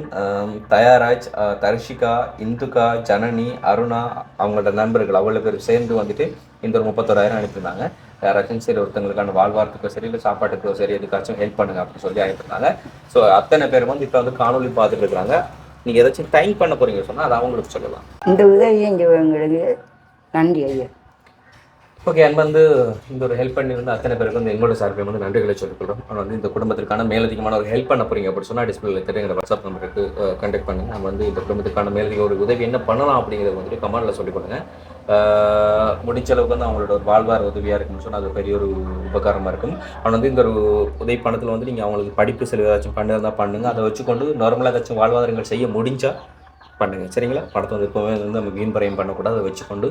தயாராஜ், தர்ஷிகா, இந்துகா, ஜனனி, அருணா, அவங்களோட நண்பர்கள் அவ்வளோ பேர் சேர்ந்து வந்துட்டு இந்த ஒரு 31,000 அனுப்பியிருந்தாங்க. யாராச்சும் சரி ஒருத்தங்களுக்கான வாழ்வாரத்துக்கோ சரி இல்லை சாப்பாட்டுக்கோ சரி எதுக்காச்சும் ஹெல்ப் பண்ணுங்க அப்படின்னு சொல்லி அனுப்பியிருந்தாங்க. ஸோ அத்தனை பேர் வந்து இப்போ வந்து காணொலி பார்த்துட்டு இருக்கிறாங்க. நீங்கள் ஏதாச்சும் டைம் பண்ண போகிறீங்க சொன்னால் அது அவங்களுக்கு சொல்லலாம். இந்த உதவி எங்களுக்கு நன்றி ஐயா. ஓகே, அண்ட் வந்து இந்த ஒரு ஹெல்ப் பண்ணியிருந்தால் அத்தனை பேருக்கு வந்து எங்களோட சார்பில் வந்து நன்றிகளை சொல்லிக்கிறோம். ஆனால் வந்து இந்த குடும்பத்திற்கான மேலதிகமான ஒரு ஹெல்ப் பண்ண போகிறீங்க அப்படின்னு சொன்னால் டிஸ்பிளேல தெரியும் எங்கள் வாட்ஸ்அப் நம்பருக்கு கண்டெக்ட் பண்ணுங்க. நம்ம வந்து இந்த குடும்பத்துக்கான மேலதிக ஒரு உதவி என்ன பண்ணலாம் அப்படிங்கிறத வந்துட்டு கமெண்டில் சொல்லிக் கொடுங்க. முடிஞ்ச அளவுக்கு வந்து அவங்களோட ஒரு வாழ்வார உதவியாக இருக்குன்னு சொன்னால் அது பெரிய ஒரு உபகாரமாக இருக்கும். ஆனால் வந்து இந்த ஒரு உதவி பணத்தில் வந்து நீங்கள் அவங்களுக்கு படிப்பு செலவு ஏதாச்சும் பண்ணிருந்தால் பண்ணுங்கள். அதை வச்சுக்கொண்டு நார்மலாக ஏதாச்சும் வாழ்வாதாரங்கள் செய்ய முடிஞ்சால் பண்ணுங்கள். சரிங்களா? பணத்தை வந்து எப்போவுமே வந்து நம்ம வீண் பரையும் பண்ணக்கூடாது. அதை வச்சுக்கொண்டு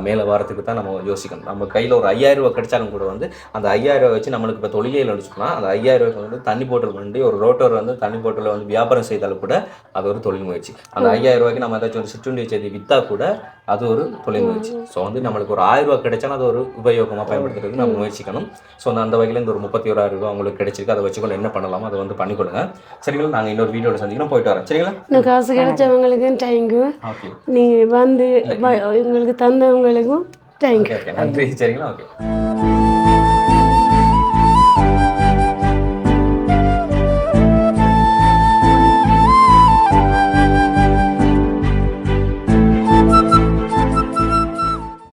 மேலே வாரத்துக்கு தான் நம்ம யோசிக்கணும். நம்ம கையில் ஒரு 5,000 ரூபா கிடைச்சாலும் கூட வந்து அந்த 5,000 ரூபா வச்சு நம்மளுக்கு இப்போ தொழிலே சொன்னால் அந்த 5,000 ரூபாய்க்கு வந்து தண்ணி போட்டல் பண்ணி ஒரு ரோட்டோர் வந்து தண்ணி போட்டலில் வந்து வியாபாரம் செய்தாலும் கூட அது ஒரு தொழில் முயற்சி. அந்த 5,000 ரூபாய்க்கு நம்ம ஏதாச்சும் ஒரு சிற்றுண்டி செய்தி விற்றா கூட அது ஒரு தொழில் முயற்சி. ஸோ வந்து நம்மளுக்கு ஒரு 1,000 ரூபா கிடைச்சாலும் அது ஒரு உபயோகமாக பயன்படுத்துறதுக்கு நம்ம முயற்சிக்கணும். ஸோ அந்த வகையில் இந்த ஒரு 31,000 ரூபா உங்களுக்கு கிடைச்சிருக்கு. அதை வச்சுக்கொண்டு என்ன பண்ணலாமோ அதை வந்து பண்ணிக்கொள்ளுங்க. சரிங்களா? நாங்கள் இன்னொரு வீடியோட சந்திக்கிறோம். போயிட்டு வரோம். சரிங்களா? இந்த காசு கிடைச்சவங்களுக்கு தேங்க்யூ. நீங்கள் வந்து எங்களுக்கு தந்தவங்களுக்கும் தேங்க்யூ. நன்றி. சரிங்களா? ஓகே.